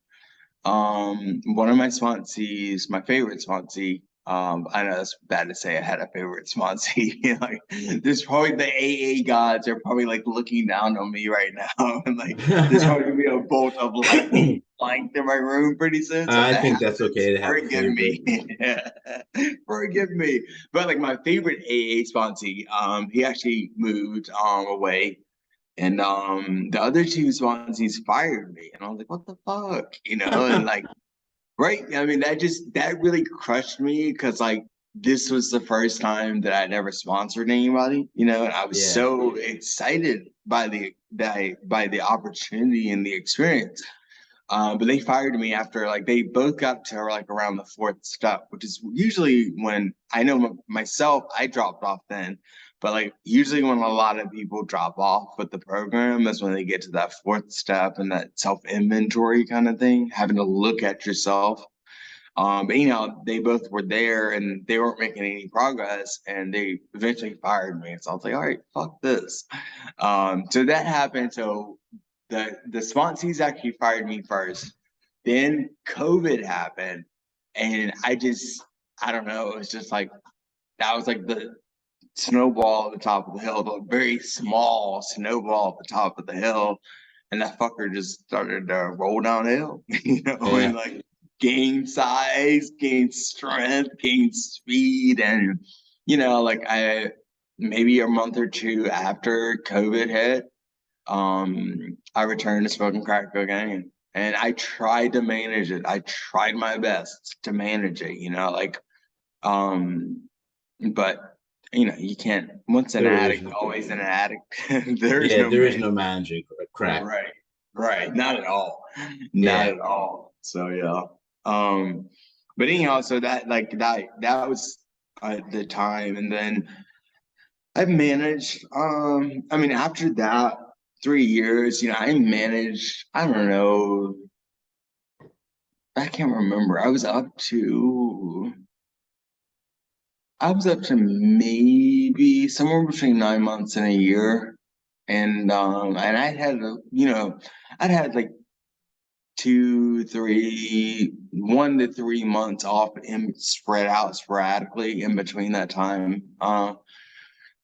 One of my sponsees, my favorite sponsee, I know it's bad to say I had a favorite sponsee. Like, there's probably the AA gods are probably like looking down on me right now, and like there's probably gonna be a bolt of lightning flying through my room pretty soon. So if I that think that's happens, okay to have a forgive favorite. me, forgive me. But like my favorite AA sponsee, he actually moved away. And the other 2 sponsees fired me. And I was like, what the fuck? And like, right. I mean, that really crushed me because like this was the first time that I'd ever sponsored anybody, and I was Yeah. so excited by the opportunity and the experience. But they fired me after like they both got to like around the 4th step, which is usually when I know myself, I dropped off then. But like usually when a lot of people drop off with the program is when they get to that 4th step and that self inventory kind of thing, having to look at yourself. But they both were there and they weren't making any progress, and they eventually fired me. So I was like, all right, fuck this. So that happened. So the sponsees actually fired me first. Then COVID happened, and I don't know, it was just like that was like the snowball at the top of the hill, the very small snowball at the top of the hill, and that fucker just started to roll downhill, and Yeah. like gain size, gain strength, gain speed, and like I maybe a month or two after COVID hit, I returned to smoking crack cocaine, and I tried to manage it. I tried my best to manage it, like, but you can't. Once an There is addict, no. always an addict. There's Yeah, no there is man. no managing crack. Right, right. Not at all. Not Yeah. at all. So yeah. But anyhow, so that was the time, and then I managed. I mean, after that 3 years, I managed. I don't know. I can't remember. I was up to maybe somewhere between 9 months and a year, and I'd had like 1 to 3 months off and spread out sporadically in between that time.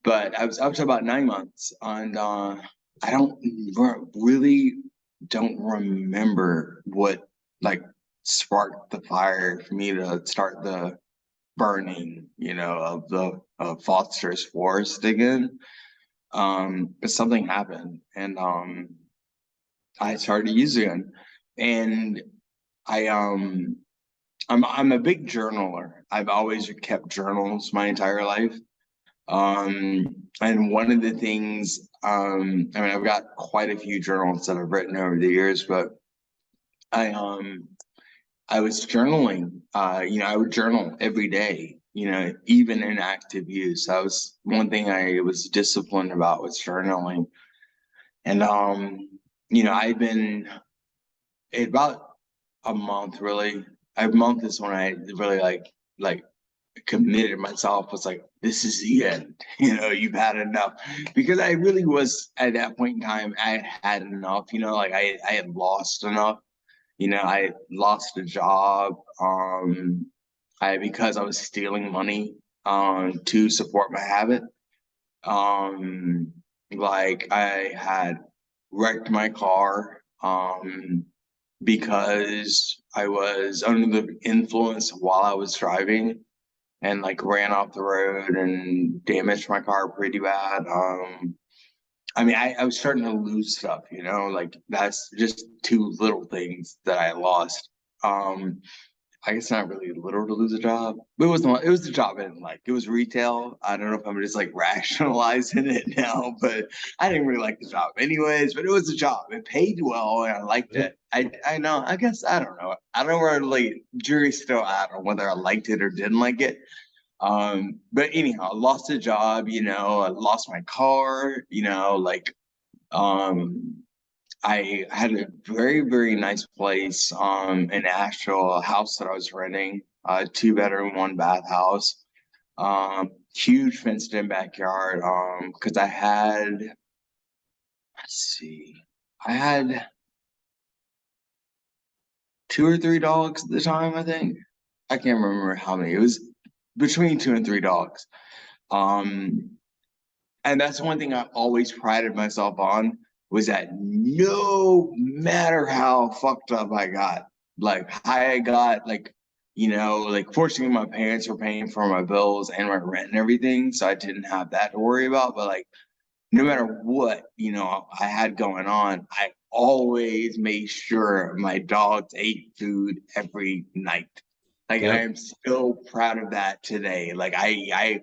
But I was up to about 9 months, and I really don't remember what like sparked the fire for me to start the burning, of the phosphorus forest again. But something happened, and I started using it. and I'm a big journaler. I've always kept journals my entire life. And one of the things, I mean, I've got quite a few journals that I've written over the years, but I I was journaling. I would journal every day, even in active use. That was one thing I was disciplined about, was journaling. And I've been about a month really. A month is when I really like committed myself, was like, this is the end. You've had enough. Because I really was, at that point in time, I had enough, like I had lost enough. I lost a job, because I was stealing money to support my habit. Like I had wrecked my car because I was under the influence while I was driving, and like ran off the road and damaged my car pretty bad. I mean, I was starting to lose stuff, like that's just two little things that I lost. Um, I guess not really little to lose a job, but it was the job I didn't like. It was retail. I don't know if I'm just like rationalizing it now, but I didn't really like the job anyways, but it was a job. It paid well and I liked Yep. it. I know, I guess I don't know. I don't really, jury's still out on whether I liked it or didn't like it. But anyhow, I lost a job, I lost my car, like um I had a very, very nice place in Asheville, a house that I was renting, 2 bedroom, 1 bath house. Huge fenced in backyard. Because let's see, I had 2 or 3 dogs at the time, I think. I can't remember how many. It was between 2 and 3 dogs. Um, and that's one thing I always prided myself on, was that no matter how fucked up I got, like I got, like fortunately my parents were paying for my bills and my rent and everything, so I didn't have that to worry about. But like no matter what, I had going on, I always made sure my dogs ate food every night. Like I Yep. am still proud of that today. Like I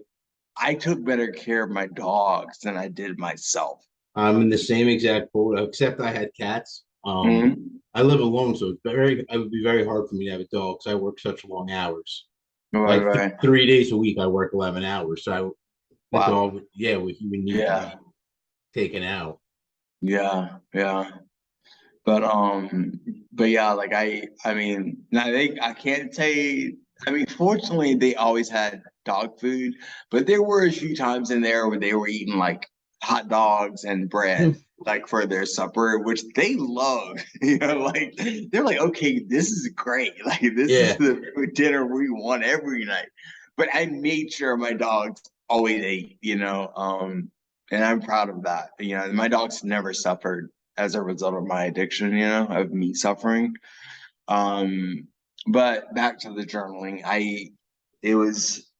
took better care of my dogs than I did myself. I'm in the same exact boat, except I had cats. Mhm. I live alone, so it would be very hard for me to have a dog because I work such long hours. Right, Like right. 3 days a week, I work 11 hours. The Wow. dog, yeah, he would need to Yeah. be taken out. Yeah. Yeah. But yeah, like I mean, now I can't say. I mean, fortunately, they always had dog food, but there were a few times in there where they were eating like hot dogs and bread, like for their supper, which they love. Like they're like, okay, this is great. Like this is Yeah, the dinner we want every night. But I made sure my dogs always ate, and I'm proud of that. My dogs never suffered as a result of my addiction, of me suffering. Um, but back to the journaling, it was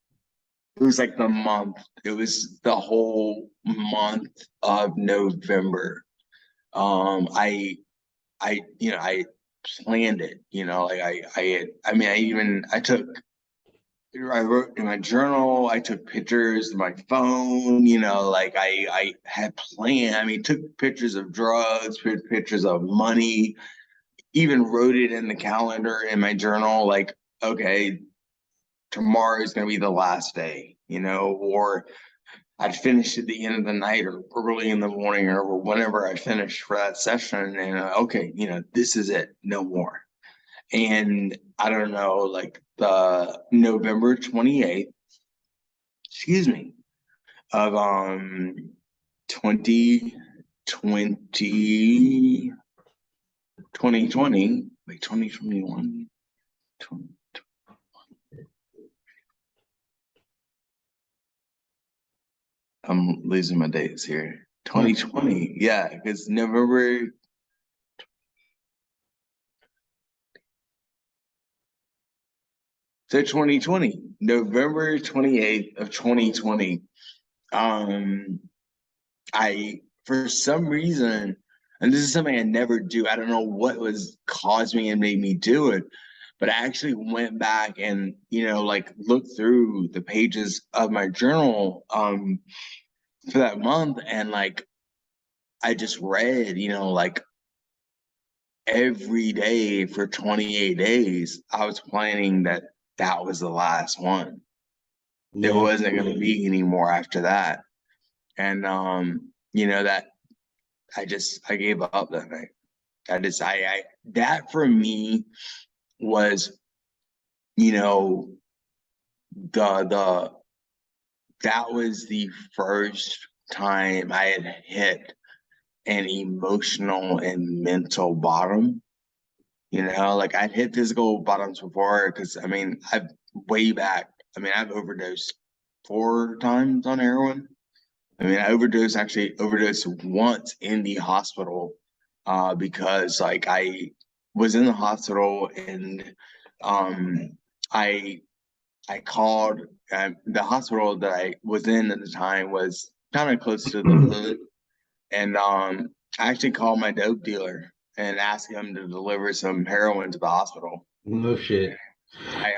it was like the month. It was the whole month of November. I planned it, like I wrote in my journal, I took pictures of my phone, like I had planned. I mean, took pictures of drugs, pictures of money, even wrote it in the calendar in my journal, like, okay, tomorrow is going to be the last day, or I'd finish at the end of the night or early in the morning or whenever I finished for that session. And okay, this is it, no more. And I don't know, like the November 28th, excuse me, of 2020, 2020, wait, 2021, 20, I'm losing my dates here. huh. 2020, yeah, because November, so 2020, November 28th of 2020. Um, I, for some reason, And this is something I never do. I don't know what was caused me and made me do it, but I actually went back and, like looked through the pages of my journal for that month, and like I just read, like every day for 28 days, I was planning that that was the last one. There Yeah. wasn't going to be any more after that. And, that I gave up that night. That for me was, you know, the that was the first time I had hit an emotional and mental bottom. Like I'd hit physical bottoms before, because I've way back. I've overdosed 4 times on heroin. Actually overdosed once in the hospital, because like I was in the hospital, and um, I I called, the hospital that I was in at the time was kind of close to the hood, and I actually called my dope dealer and asked him to deliver some heroin to the hospital. No shit. I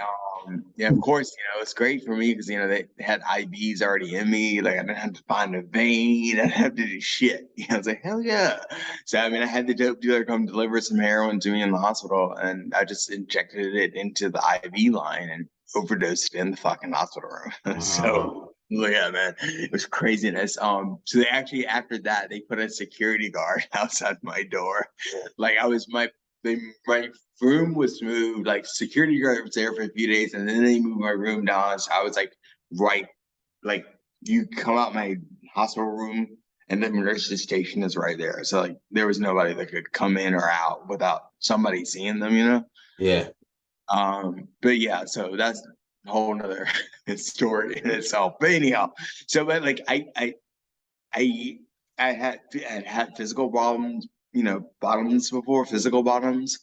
Yeah, of course, it's great for me because they had IVs already in me. Like I didn't have to find a vein, I didn't have to do shit. I was like, hell yeah. So I had the dope dealer come deliver some heroin to me in the hospital, and I just injected it into the IV line and overdosed in the fucking hospital room. Wow. So yeah, man, it was craziness. So they actually, after that, they put a security guard outside my door. Like my room was moved, like security guard was there for a few days, and then they moved my room down. So I was like, right, like you come out my hospital room, and the nurse's station is right there. So like there was nobody that could come in or out without somebody seeing them. Yeah. But yeah, so that's a whole nother story in itself. But anyhow, so but like I I had physical problems, bottoms before, physical bottoms.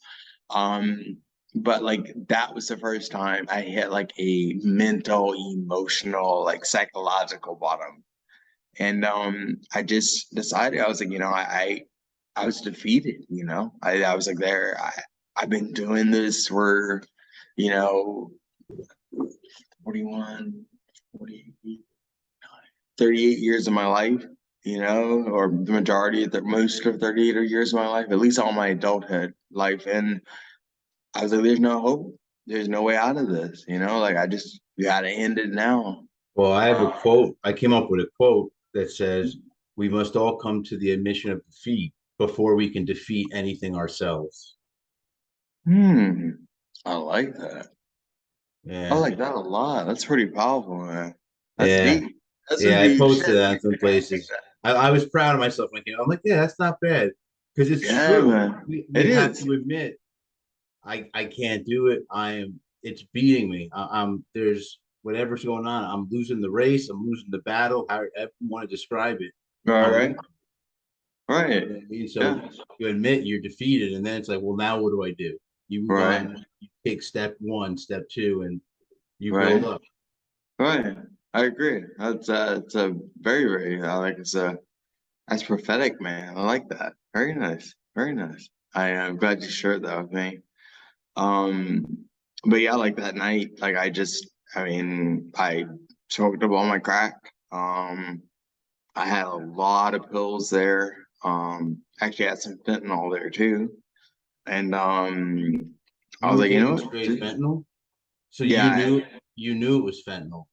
Um, but like that was the first time I hit like a mental, emotional, like psychological bottom. And I just decided, I was like, I was defeated, I was like, I've been doing this for, you know, 41, 40, 38 years of my life, or the majority of most of 38 years of my life, at least all my adulthood life. And I was like, there's no hope. There's no way out of this, like I just gotta end it now. Well, I have a Uh, quote. I came up with a quote that says, "We must all come to the admission of defeat before we can defeat anything ourselves." hmm. I like that. I Yeah. like that a lot. That's pretty powerful, man. That's Yeah. deep. That's some Yeah. I deep posted shit. that on some places. I was proud of myself when I came. I'm like, yeah, that's not bad because it's Yeah, true. man. We It have is. to admit, I can't do it. It's beating me. There's whatever's going on. I'm losing the race. I'm losing the battle. However you want to describe it. All I'm right. losing. Right. You know what I mean? So Yeah. you admit you're defeated, and then it's like, well, now what do I do? You move Right. on. You take step one, step two, and you build Right. up. Right. I agree. It's a very, very, I like it's a that's prophetic, man. I like that. Very nice. Very nice. I am glad you shared that with me. Um, but yeah, like that night, like I smoked up all my crack. I had a lot of pills there. Actually had some fentanyl there too. And I You was were like, taking what? straight fentanyl, so Yeah. you knew it was fentanyl.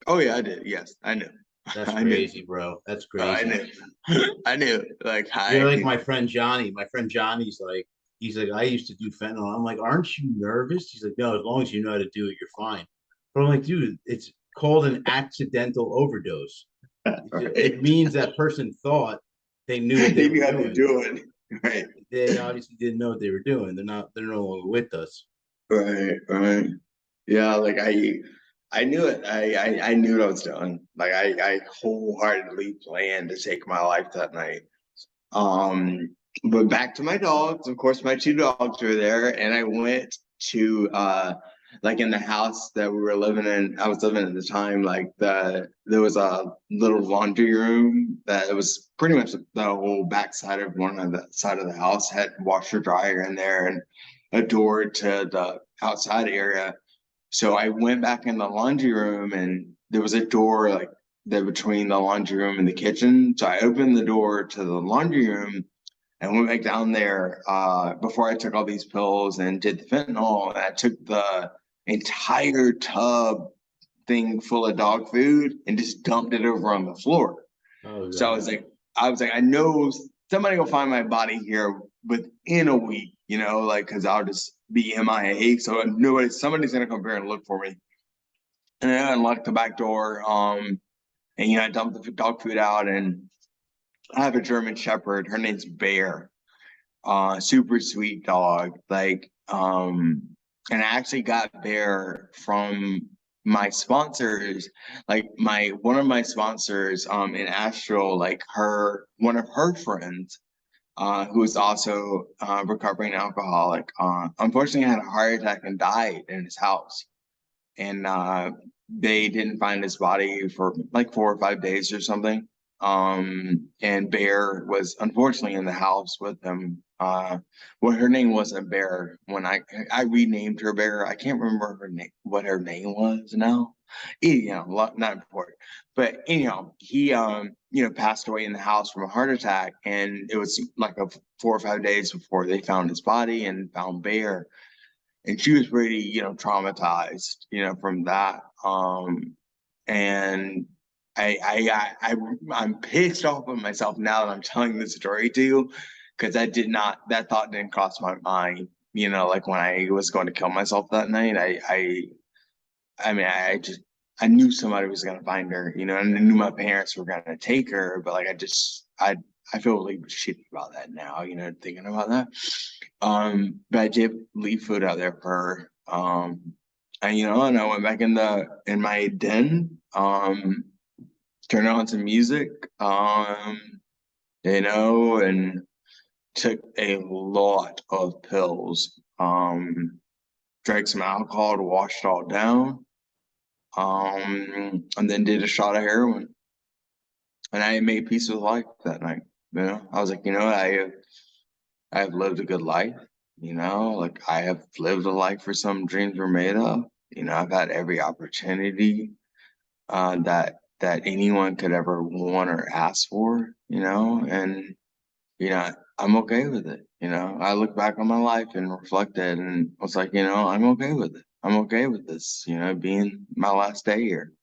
Oh yeah, I did. Yes, I knew. That's I knew. crazy, bro. That's I crazy. knew. I knew. Like You're I like my friend Johnny. My friend Johnny's like, he's like, I used to do fentanyl. I'm like, aren't you nervous? He's like, no, as long as you know how to do it, you're fine. But I'm like, dude, it's called an accidental overdose. It right. means that person thought they knew what they They were knew how to doing. do it. Right. They obviously didn't know what they were doing. They're no longer with us. Right. Right. Yeah, like I knew it. I knew what I was doing. Like I wholeheartedly planned to take my life that night. Um, but back to my dogs. Of course, my 2 dogs were there, and I went to like in the house that we were living in, I was living at the time, like there was a little laundry room that it was pretty much the whole back side of one of the side of the house had washer dryer in there and a door to the outside area. So I went back in the laundry room and there was a door like there between the laundry room and the kitchen. So I opened the door to the laundry room and went back down there before I took all these pills and did the fentanyl. And I took the entire tub thing full of dog food and just dumped it over on the floor. Oh So God. I was like, I know somebody will find my body here within a week, you know, like because I'll just be MIA. So somebody's gonna come here and look for me. And then I unlocked the back door, and I dumped the dog food out, and I have a German Shepherd. Her name's Bear. Super sweet dog. And I actually got Bear from my sponsors, like my one of my sponsors in Astro, like one of her friends, who was also recovering alcoholic, unfortunately had a heart attack and died in his house. And they didn't find his body for like 4 or 5 days or something. And Bear was unfortunately in the house with him. Well, her name wasn't Bear when I renamed her Bear. I can't remember her name, what her name was now. Not important. But anyhow, he passed away in the house from a heart attack, and it was like 4 or 5 days before they found his body and found Bear. And she was pretty, traumatized, from that. And I'm pissed off with myself now that I'm telling this story to you, because that thought didn't cross my mind. Like when I was going to kill myself that night, I mean, I knew somebody was gonna find her, and I knew my parents were gonna take her, but like I feel really shitty about that now, thinking about that. But I did leave food out there for her. And I went back in my den, turned on some music, and took a lot of pills. Drank some alcohol to wash it all down. And then did a shot of heroin. And I made peace with life that night. I was like, I have lived a good life. Like I have lived a life where some dreams were made of. I've had every opportunity that anyone could ever want or ask for. And I'm okay with it. I look back on my life and reflected, and was like, I'm okay with it. I'm okay with this. Being my last day here.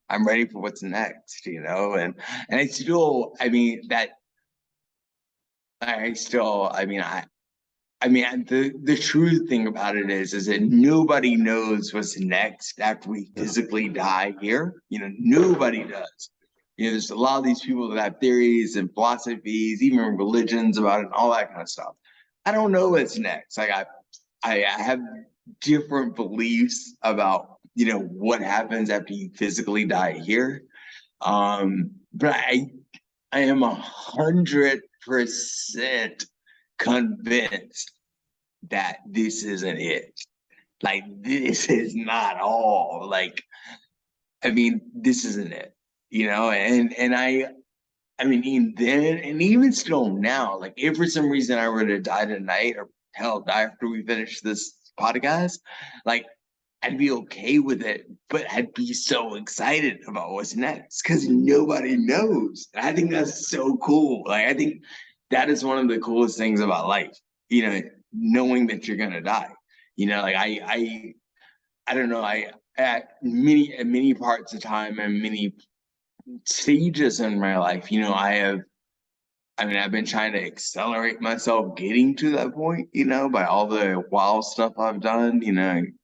I'm ready for what's next. And I still, I mean, that I still, the true thing about it is that nobody knows what's next after we Yeah. physically die here. Nobody does. There's a lot of these people that have theories and philosophies, even religions about it, and all that kind of stuff. I don't know what's next. Like I have different beliefs about what happens after you physically die here. But I am 100% convinced that this isn't it. Like this is not all. Like this isn't it. And even then, and even still now, like if for some reason I were to die tonight, or hell, die after we finish this podcast, like I'd be okay with it, but I'd be so excited about what's next because nobody knows. And I think that's so cool. Like I think that is one of the coolest things about life, knowing that you're gonna die. Like I don't know, at many parts of time and many stages in my life, I've been trying to accelerate myself getting to that point, by all the wild stuff I've done,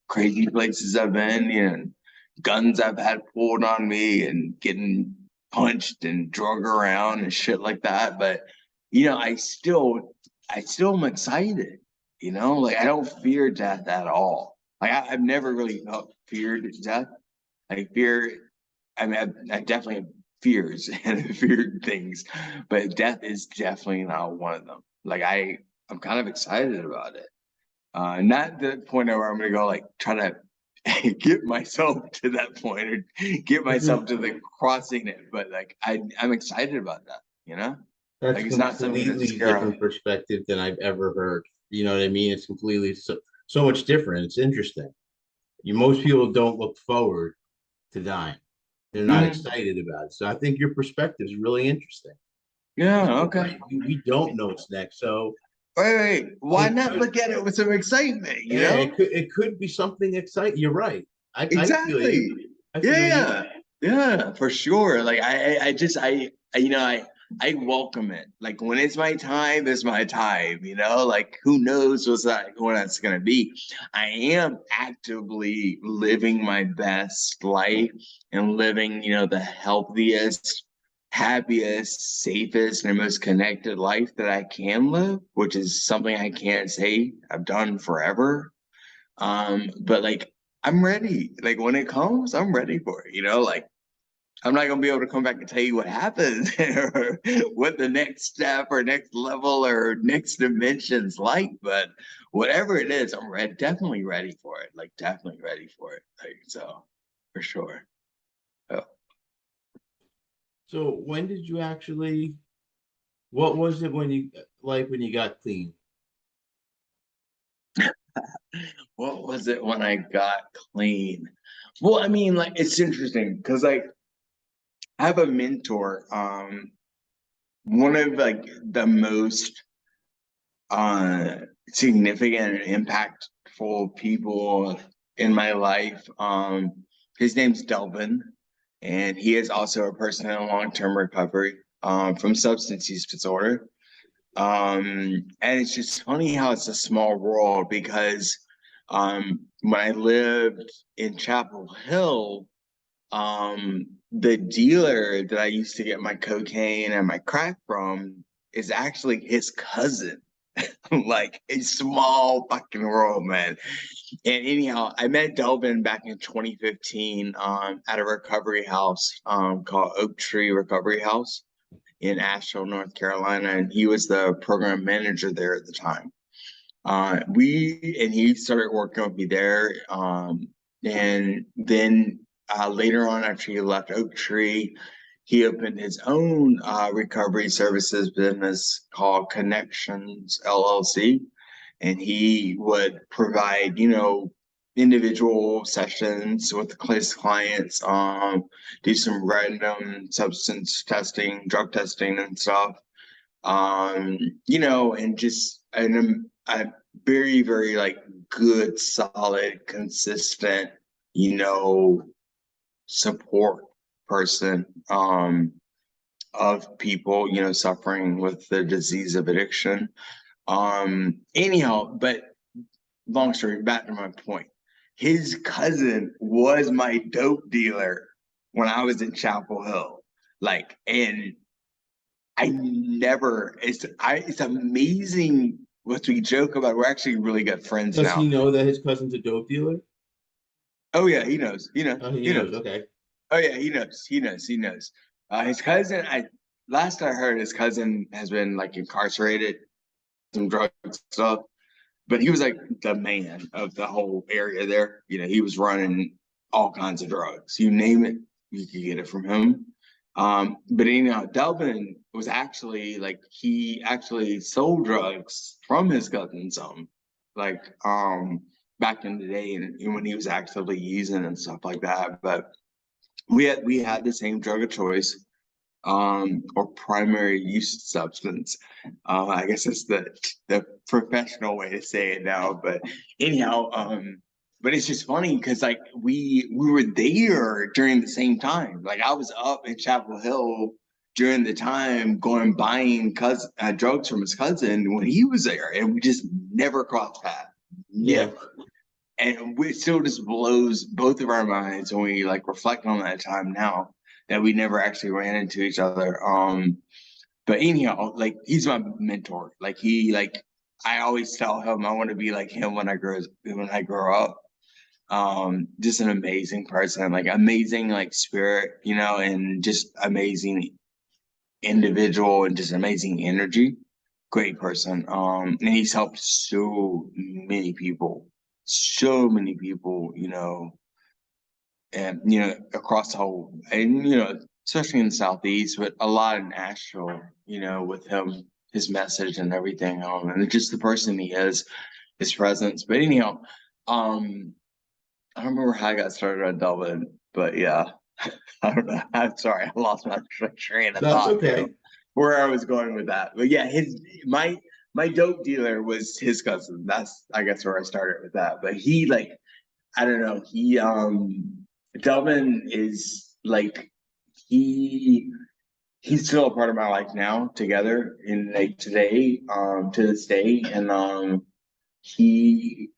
crazy places I've been, guns I've had pulled on me and getting punched and drug around and shit like that. But, I still am excited, like I don't fear death at all. Like I've never really felt feared death. I fear, I definitely have fears and feared things, but death is definitely not one of them. Like I'm kind of excited about it. Not the point where I'm gonna go like try to get myself to that point or get myself to the crossing it. But like I'm excited about that, you know? That's Like it's not something to completely scare off. different perspective than I've ever heard. You know what I mean? It's completely so much different. It's interesting. Most people don't look forward to dying. They're not Mhm. excited about it. So I think your perspective is really interesting. Because Yeah, you're okay. right. We don't know what's next. So Wait. Why it not could, look at it with some excitement, you yeah, know? it could be something exciting. You're right. I feel you. Exactly. I feel you. Yeah, yeah, for sure. Like I just you know, I welcome it. Like when it's my time, it's my time, you know, like who knows when that's gonna be. I am actively living my best life and living, you know, the healthiest, happiest, safest, and most connected life that I can live, which is something I can't say I've done forever. But like I'm ready. Like when it comes, I'm ready for it. You know, like I'm not gonna be able to come back and tell you what happened or what the next step or next level or next dimension's like, but whatever it is, I'm ready, definitely ready for it. Like definitely ready for it. Like so for sure. Oh. So when did you actually, what was it when you like when you got clean? What was it when I got clean? Well, I mean, like it's interesting because like I have a mentor. One of like the most uh significant and impactful people in my life. His name's Delvin, and he is also a person in long-term recovery from substance use disorder. And it's just funny how it's a small world because when I lived in Chapel Hill, the dealer that I used to get my cocaine and my crack from is actually his cousin. Like a small fucking world, man. And anyhow, I met Delvin back in 2015 at a recovery house called Oak Tree Recovery House in Asheville, North Carolina, and he was the program manager there at the time. We and he started working with me there, and then later on, after he left Oak Tree, he opened his own recovery services business called Connections LLC, and he would provide, you know, individual sessions with his clients, do some random substance testing, drug testing, and stuff. You know, and just a very, very like good, solid, consistent, you know, support person of people, you know, suffering with the disease of addiction. Anyhow, but long story, back to my point. His cousin was my dope dealer when I was in Chapel Hill. Like, and I never, it's amazing what we joke about. We're actually really good friends Does he now. know that his cousin's a dope dealer? Oh yeah, he knows. He knows. Oh, he He knows. knows. Okay. Oh yeah, he knows. He knows. He knows. His cousin, I last I heard, his cousin has been like incarcerated, some drug stuff, but he was like the man of the whole area there. You know, he was running all kinds of drugs. You name it, you could get it from him. But anyhow, Delvin was actually like he actually sold drugs from his cousin some, like back in the day and when he was actively using and stuff like that. But we had the same drug of choice or primary use substance. I guess that's the professional way to say it now. But anyhow, but it's just funny because like we were there during the same time. Like I was up in Chapel Hill during the time going buying drugs from his cousin when he was there, and we just never crossed paths. Yeah. Never. And we still just blows both of our minds when we like reflect on that time now that we never actually ran into each other. But anyhow, like he's my mentor. Like he like I always tell him I want to be like him when I grow up. Just an amazing person, like amazing like spirit, you know, and just amazing individual and just amazing energy. Great person. And he's helped so many people so many people, and across the whole, and especially in the Southeast, but a lot in Nashville, with him, his message and everything, and just the person he is, his presence. But anyhow, I don't remember how I got started on Delvin, but yeah, I don't know. I'm sorry, I lost my train of That's thought okay. where I was going with that. But yeah, my dope dealer was his cousin. That's, I guess, where I started with that. But he, like, I don't know. Delvin is like, he's still a part of my life now, together in, like, today, to this day. And he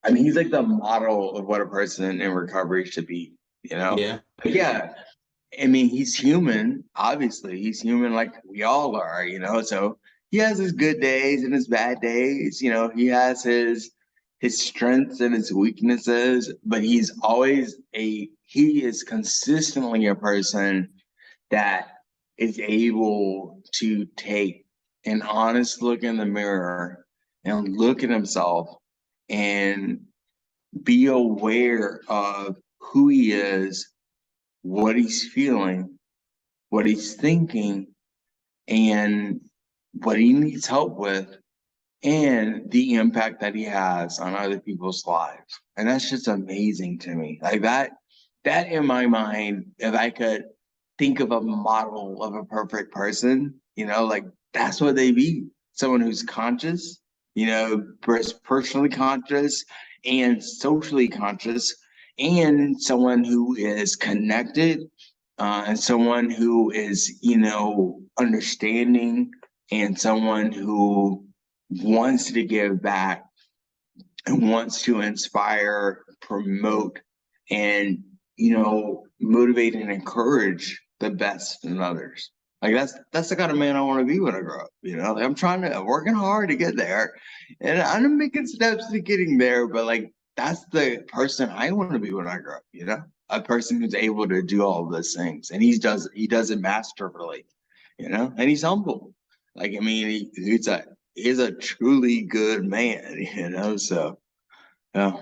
I mean, he's like the model of what a person in recovery should be, you know? Yeah. But yeah, I mean, he's human. Obviously, he's human like we all are, So he has his good days and his bad days. He has his strengths and his weaknesses, but he is consistently a person that is able to take an honest look in the mirror and look at himself and be aware of who he is, what he's feeling, what he's thinking, and what he needs help with, and the impact that he has on other people's lives. And that's just amazing to me. Like that in my mind, if I could think of a model of a perfect person, like that's what they be. Someone who's conscious, personally conscious and socially conscious, and someone who is connected, and someone who is, understanding, and someone who wants to give back and wants to inspire, promote, and motivate and encourage the best in others. Like that's the kind of man I want to be when I grow up. Like I'm working hard to get there, and I'm making steps to getting there. But like that's the person I want to be when I grow up. A person who's able to do all of those things, and he does it masterfully. And he's humble. Like, I mean, he's a truly good man. So yeah.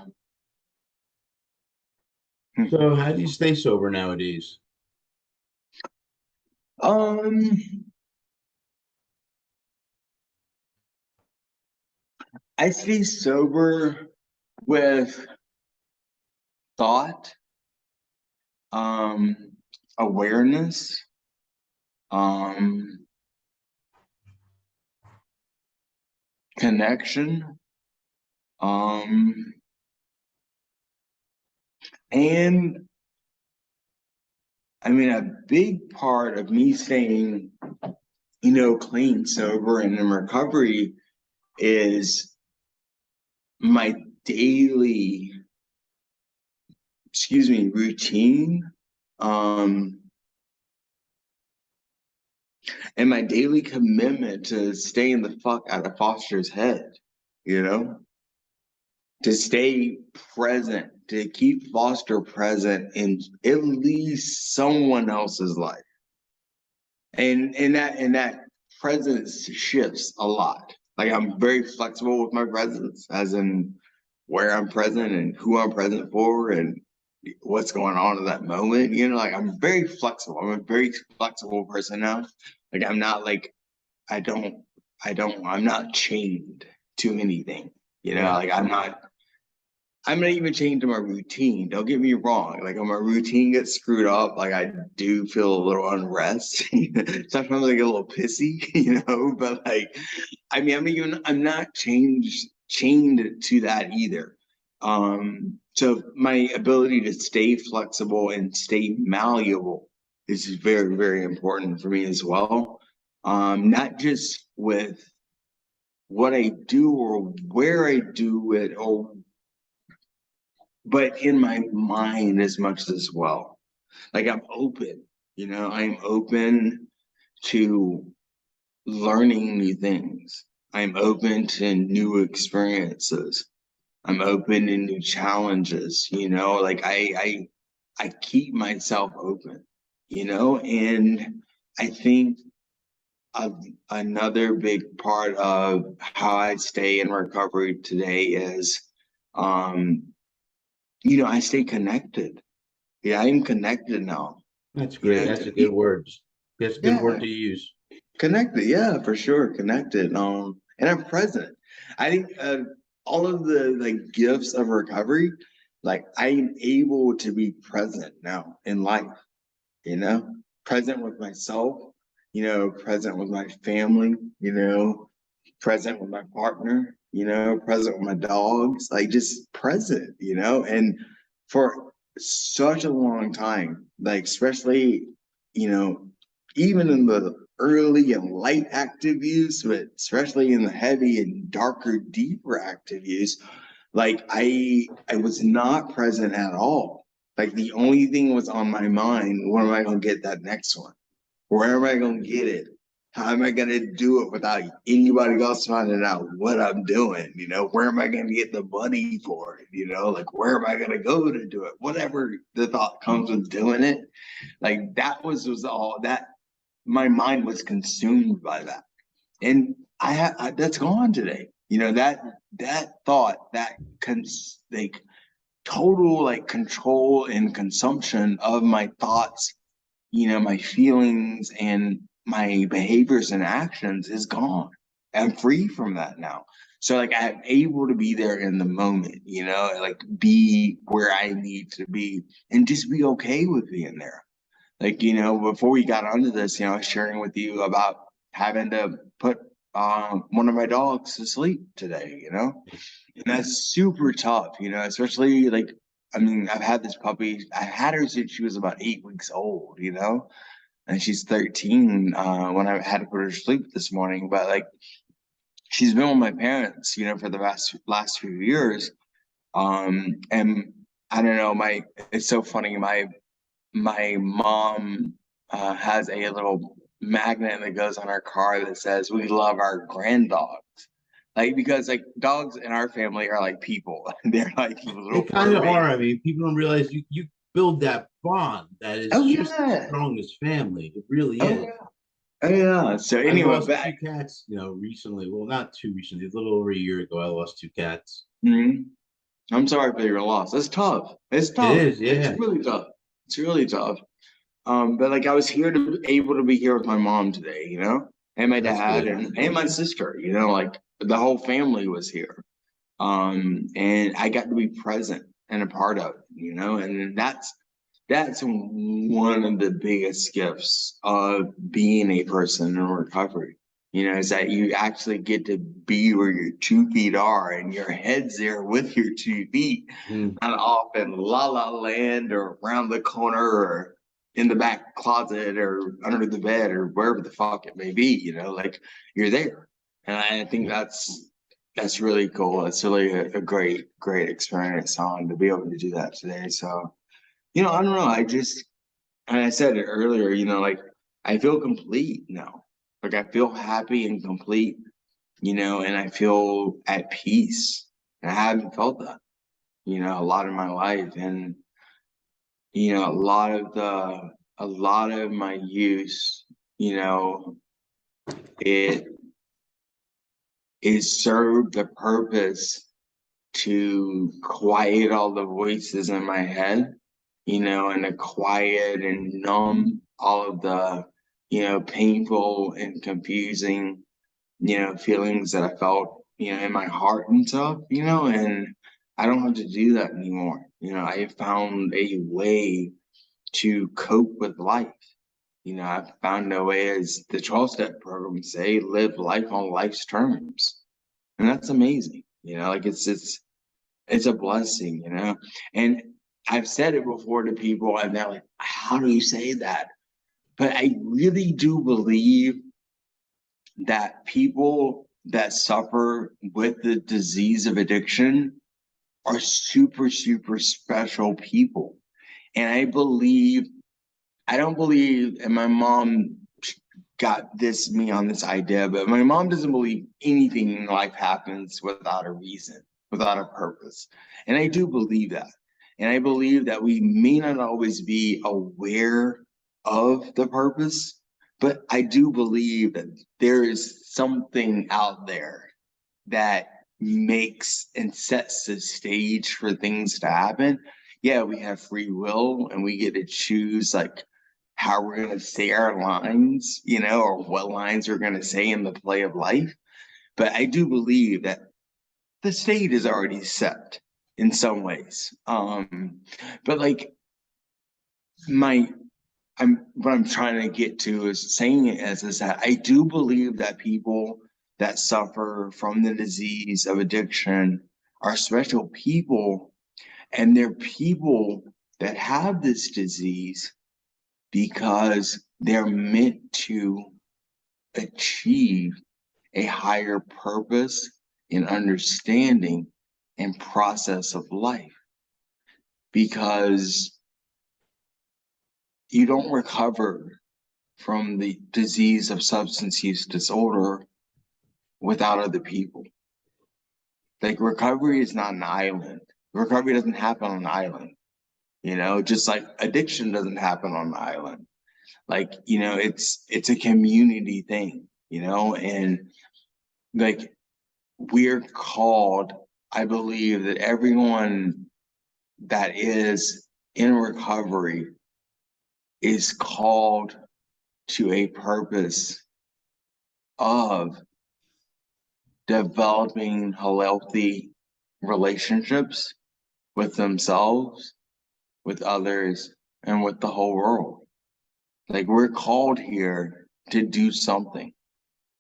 So how do you stay sober nowadays? Um, I stay sober with thought, um, awareness, um, connection, um, and I mean, a big part of me staying, clean, sober, and in recovery is my daily, routine, um, and my daily commitment to staying the fuck out of Foster's head, you know, to stay present, to keep Foster present in at least someone else's life. And that presence shifts a lot. Like I'm very flexible with my presence, as in where I'm present and who I'm present for and what's going on in that moment. Like I'm very flexible. I'm a very flexible person now. Like I'm not like I'm not chained to anything. Yeah. Like I'm not even chained to my routine. Don't get me wrong. Like when my routine gets screwed up, like I do feel a little unrest. Sometimes I get a little pissy, but like I'm not chained to that either. So my ability to stay flexible and stay malleable is very, very important for me as well. Not just with what I do or where I do it, but in my mind as much as well. Like I'm open, I'm open to learning new things. I'm open to new experiences. I'm open to new challenges, like I keep myself open, and I think another big part of how I stay in recovery today is Um, I stay connected. Yeah, I am connected now. That's great. That's To a good people. word. That's a good Yeah, word to use. connected. Yeah, for sure, connected. And I'm present. I think all of the like gifts of recovery, like I'm able to be present now in life. You know, present with myself. Present with my family. Present with my partner, present with my dogs, like just present, and for such a long time, like especially, you know, even in the early and light active use, but especially in the heavy and darker, deeper active use, like I was not present at all. Like the only thing was on my mind, when am I gonna get that next one? Where am I going to get it? How am I going to do it without anybody else finding out what I'm doing? Where am I going to get the money for it? Like where am I going to go to do it? Whatever the thought comes with doing it, like that was all that. My mind was consumed by that, and that's gone today. That thought, like total like control and consumption of my thoughts, my feelings and my behaviors and actions is gone. I'm free from that now. So like I'm able to be there in the moment, like be where I need to be and just be okay with being there. Like, before we got onto this, I was sharing with you about having to put one of my dogs to sleep today, and that's super tough, especially like, I mean, I've had this puppy, I had her since she was about 8 weeks old, and she's 13 when I had to put her to sleep this morning. But like she's been with my parents, for the last few years. And I don't know, it's so funny. My mom has a little magnet that goes on our car that says we love our grand dogs. Like because like dogs in our family are like people. They're like They little kind fur of are. babies. I mean, people don't realize you build that bond that is Oh just as yeah. strong as family. It really Oh is. yeah. Oh yeah. So I anyway, lost back. two cats, recently. Well, not too recently, a little over a year ago. I lost two cats. Mhm. I'm sorry for your loss. It's tough. It's It tough. is, It's yeah. really tough. It's really tough. But like I was able to be here with my mom today, and my That's dad good. and my sister, like the whole family was here. And I got to be present and a part of it, and that's one of the biggest gifts of being a person in recovery, is that you actually get to be where your 2 feet are and your head's there with your 2 feet, Mm. not off in la la land or around the corner or in the back closet or under the bed or wherever the fuck it may be, like you're there. And I think that's really cool. It's really a great, great experience on to be able to do that today. So, I don't know. And I said it earlier, like I feel complete now. Like I feel happy and complete, and I feel at peace. And I haven't felt that, a lot of my life. And, a lot of my use, it it served the purpose to quiet all the voices in my head, and to quiet and numb all of the, painful and confusing, feelings that I felt, in my heart and stuff, and I don't have to do that anymore. I have found a way to cope with life. I've found a way, as the 12-step program say, live life on life's terms. And that's amazing. Like it's a blessing, And I've said it before to people, and they're like, how do you say that? But I really do believe that people that suffer with the disease of addiction are super, super special people. And I don't believe, and my mom got me on this idea, but my mom doesn't believe anything in life happens without a reason, without a purpose. And I do believe that. And I believe that we may not always be aware of the purpose, but I do believe that there is something out there that makes and sets the stage for things to happen. Yeah, we have free will and we get to choose like how we're going to say our lines, or what lines we're going to say in the play of life. But I do believe that the stage is already set in some ways. But like what I'm trying to get to is saying it as is that I do believe that people that suffer from the disease of addiction are special people, and they're people that have this disease because they're meant to achieve a higher purpose and understanding and process of life. Because you don't recover from the disease of substance use disorder without other people. Like, recovery is not an island. Recovery doesn't happen on an island, just like addiction doesn't happen on an island. Like, it's a community thing, and like we're called, I believe that everyone that is in recovery is called to a purpose of developing healthy relationships with themselves, with others, and with the whole world. Like, we're called here to do something,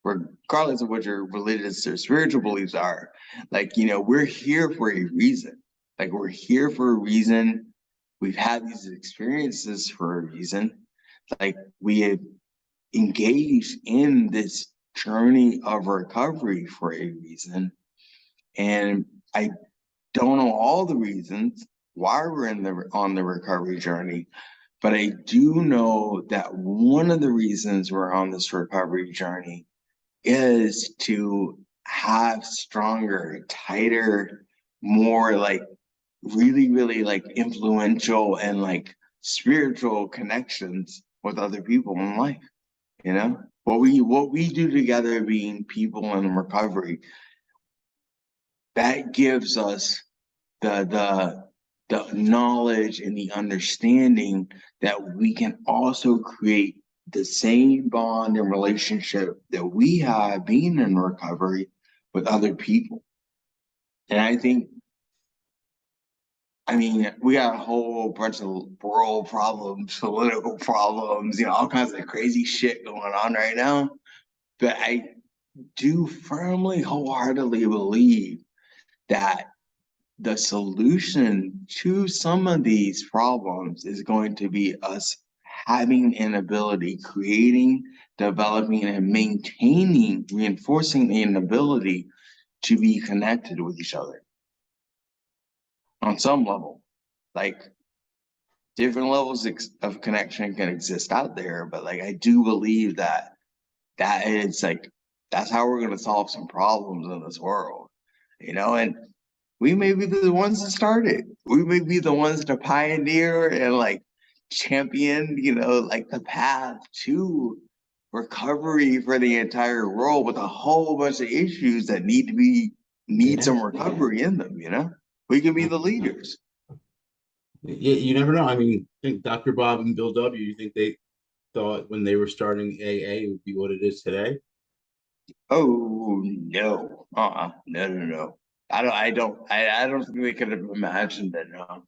regardless of what your religious or spiritual beliefs are. Like, we're here for a reason. Like, we're here for a reason. We've had these experiences for a reason. Like, we have engaged in this journey of recovery for a reason. And I don't know all the reasons why we're on the recovery journey, but I do know that one of the reasons we're on this recovery journey is to have stronger, tighter, more like really, really like influential and like spiritual connections with other people in life. What we do together, being people in recovery, that gives us the knowledge and the understanding that we can also create the same bond and relationship that we have being in recovery with other people. And I mean, we got a whole bunch of world problems, political problems, all kinds of crazy shit going on right now. But I do firmly, wholeheartedly believe that the solution to some of these problems is going to be us having an ability, creating, developing, and maintaining, reinforcing an ability to be connected with each other on some level. Like, different levels of connection can exist out there, but like I do believe that is like that's how we're going to solve some problems in this world, and we may be the ones that started. We may be the ones to pioneer and like champion, like the path to recovery for the entire world with a whole bunch of issues that need some recovery in them, We can be the leaders. Yeah, you never know. I mean, I think Dr. Bob and Bill W., you think they thought when they were starting AA it would be what it is today? Oh no. No. I don't think they could have imagined it, no.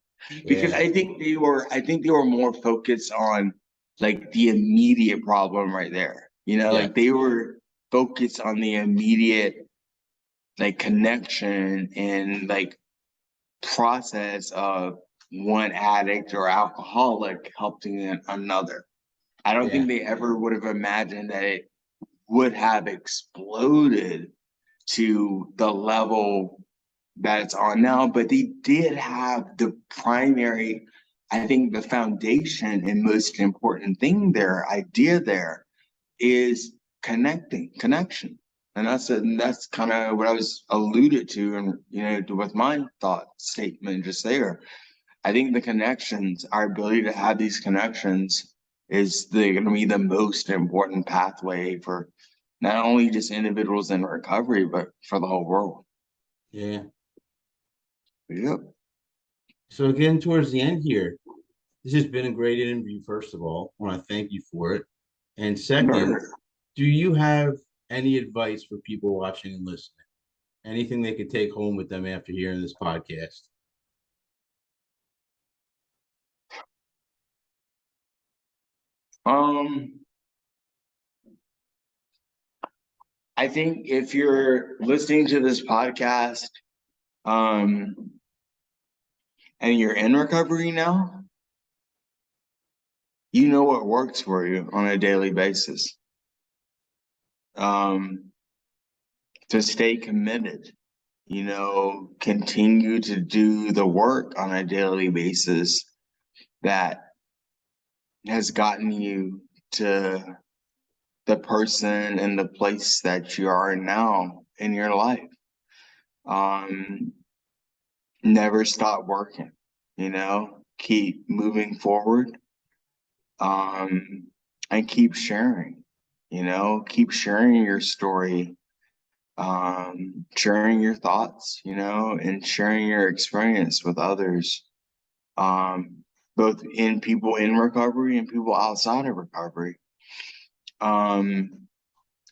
Because Yeah, I think they were more focused on like the immediate problem right there. yeah, Like they were focused on the immediate like connection and like process of one addict or alcoholic helping another. I don't think yeah, they ever would have imagined that it would have exploded to the level that it's on now, but they did have the primary, I think the foundation and most important thing there, idea there is connection. And that's kind of what I was alluded to, and with my thought statement just there. I think the connections, our ability to have these connections, is going to be the most important pathway for not only just individuals in recovery, but for the whole world. Yeah. Yep. So again, towards the end here, this has been a great interview, first of all. I want to thank you for it. And second, Sure. do you have any advice for people watching and listening? Anything they could take home with them after hearing this podcast? Um, I think if you're listening to this podcast, um, and you're in recovery now, you know what works for you on a daily basis. Um, to stay committed, continue to do the work on a daily basis that has gotten you to the person and the place that you are now in your life. Um, Never stop working, keep moving forward, um, and keep sharing your story, sharing your thoughts, and sharing your experience with others, um, both in people in recovery and people outside of recovery. Um,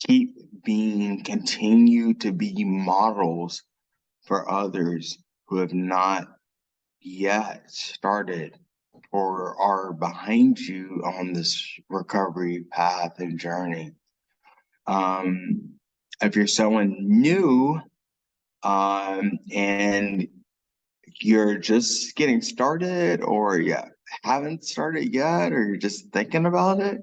continue to be models for others who have not yet started or are behind you on this recovery path and journey. If you're someone new, and you're just getting started, or you haven't started yet, or you're just thinking about it,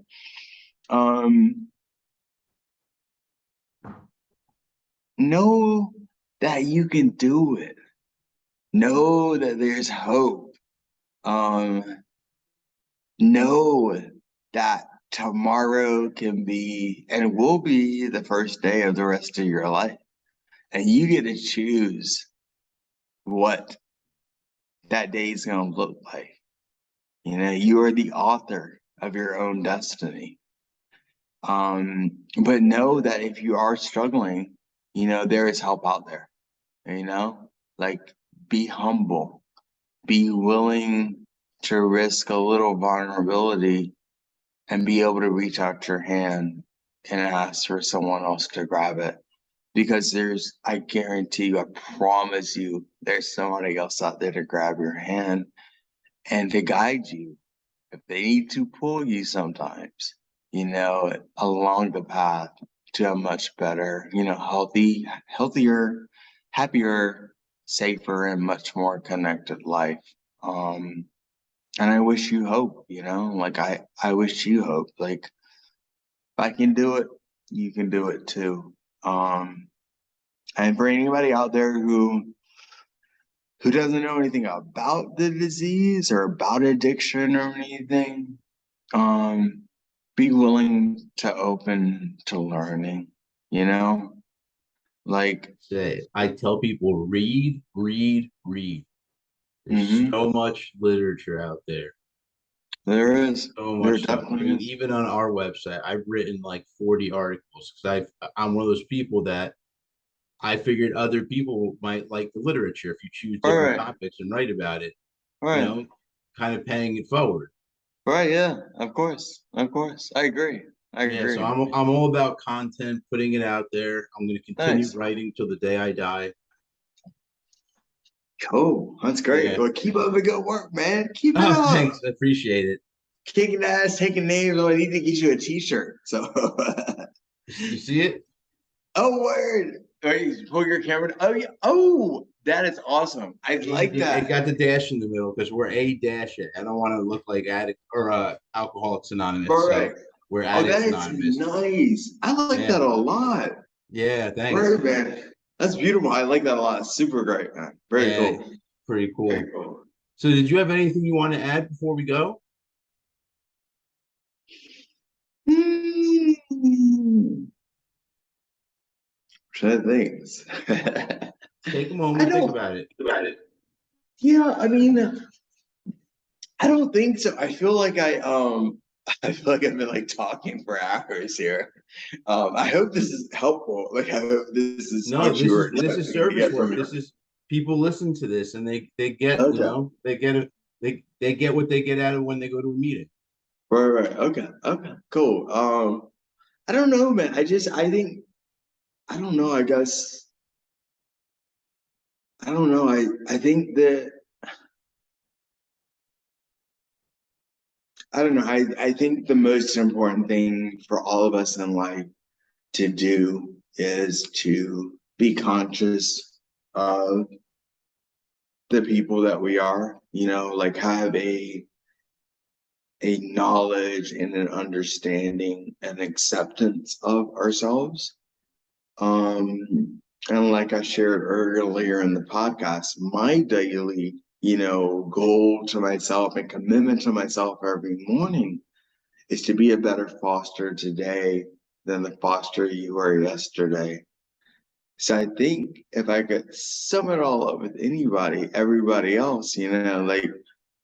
know that you can do it. Know that there's hope. Know that tomorrow can be and will be the first day of the rest of your life. And you get to choose what that day is going to look like. You are the author of your own destiny. But know that if you are struggling, there is help out there. Like, be humble, be willing to risk a little vulnerability and be able to reach out your hand and ask for someone else to grab it. Because I guarantee you, I promise you, there's somebody else out there to grab your hand and to guide you if they need to pull you sometimes, along the path to a much better, healthier, happier, safer, and much more connected life. And I wish you hope, like I wish you hope. Like, if I can do it, you can do it too. And for anybody out there who doesn't know anything about the disease or about addiction or anything, be willing to open to learning, like, Say, I tell people read, read, read. There's mhm, so much literature out there. So there much stuff. I definitely mean, is. even on our website, I've written like 40 articles because I'm one of those people that I figured other people might like the literature if you choose All different right, topics and write about it, all you right, know, kind of paying it forward. all right. Yeah, of course. I agree. I Yeah, so agree. I'm all about content, putting it out there. I'm going to continue Nice. writing till the day I die. Cool. That's great. Yeah. Well, keep up the good work, man. Keep it Oh, up. thanks. I appreciate it. Kicking ass, taking names. Oh, I need to get you a t-shirt. So, You see it? oh, word. All right, you pull your camera. Oh, yeah. Oh, that is awesome. I like It that. got the dash in the middle because we're a dash it. I don't want to look like addict or Alcoholics Anonymous, All so right. we're Oh, Addicts that is Anonymous. nice. I like Yeah, that a lot. yeah. Thanks. Word, man. That's beautiful. I like that a lot. Super great, man. Very Yeah, cool. pretty Very cool. cool. So, did you have anything you want to add before we go? Hmm. Trying things. Take a I moment, think don't. about it. Yeah, I mean, I don't think so. I feel like I feel like I've been like talking for hours here. I hope this is helpful. Like I hope this is No, what you were this is expecting to service get from work. me. This is people listen to this and they get, you Okay. know, they get it, they get what they get out of when they go to a meeting. Right, right. Okay. Okay. Cool. I don't know, man. I think I don't know. I guess I don't know. I think that I don't know. I think the most important thing for all of us in life to do is to be conscious of the people that we are, like have a knowledge and an understanding and acceptance of ourselves. And like I shared earlier in the podcast, my daily, goal to myself and commitment to myself every morning is to be a better foster today than the foster you were yesterday. So I think if I could sum it all up with everybody else, like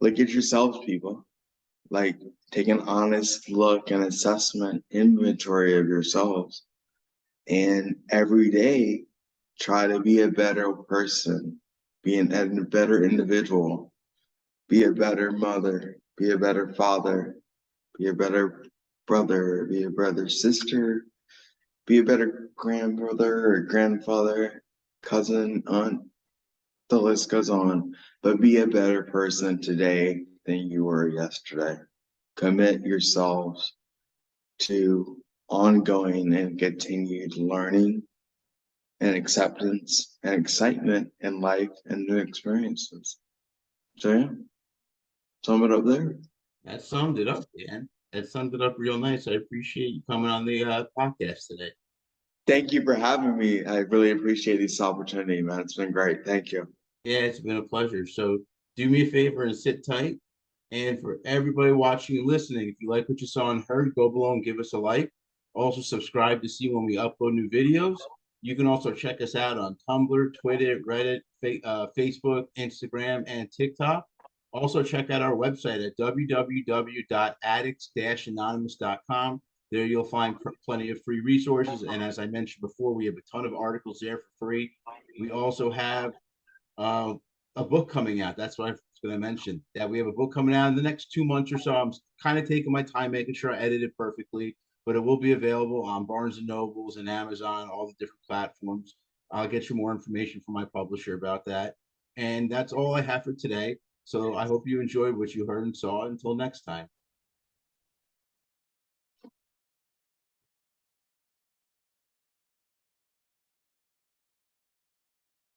look at yourselves, people. Like take an honest look and assessment, inventory of yourselves. And every day try to be a better person, a better individual, be a better mother, be a better father, be a better brother, be a better sister, be a better grandbrother or grandfather, cousin, aunt, the list goes on. But be a better person today than you were yesterday. Commit yourselves to ongoing and continued learning and acceptance and excitement in life and new experiences. So yeah, sum it up there. That summed it up, Dan. That summed it up real nice. I appreciate you coming on the podcast today. Thank you for having me. I really appreciate this opportunity, man. It's been great. Thank you. Yeah, it's been a pleasure. So do me a favor and sit tight. And for everybody watching and listening, if you like what you saw and heard, go below and give us a like. Also, subscribe to see when we upload new videos. You can also check us out on Tumblr, Twitter, Reddit, Facebook, Instagram, and TikTok. Also, check out our website at www.addicts-anonymous.com. There you'll find plenty of free resources. And as I mentioned before, we have a ton of articles there for free. We also have uh, a book coming out. That's what I was going to mention. That we have a book coming out in the next 2 months or so. I'm kind of taking my time, making sure I edit it perfectly, but it will be available on Barnes and Nobles and Amazon, all the different platforms. I'll get you more information from my publisher about that. And that's all I have for today. So I hope you enjoyed what you heard and saw. Until next time.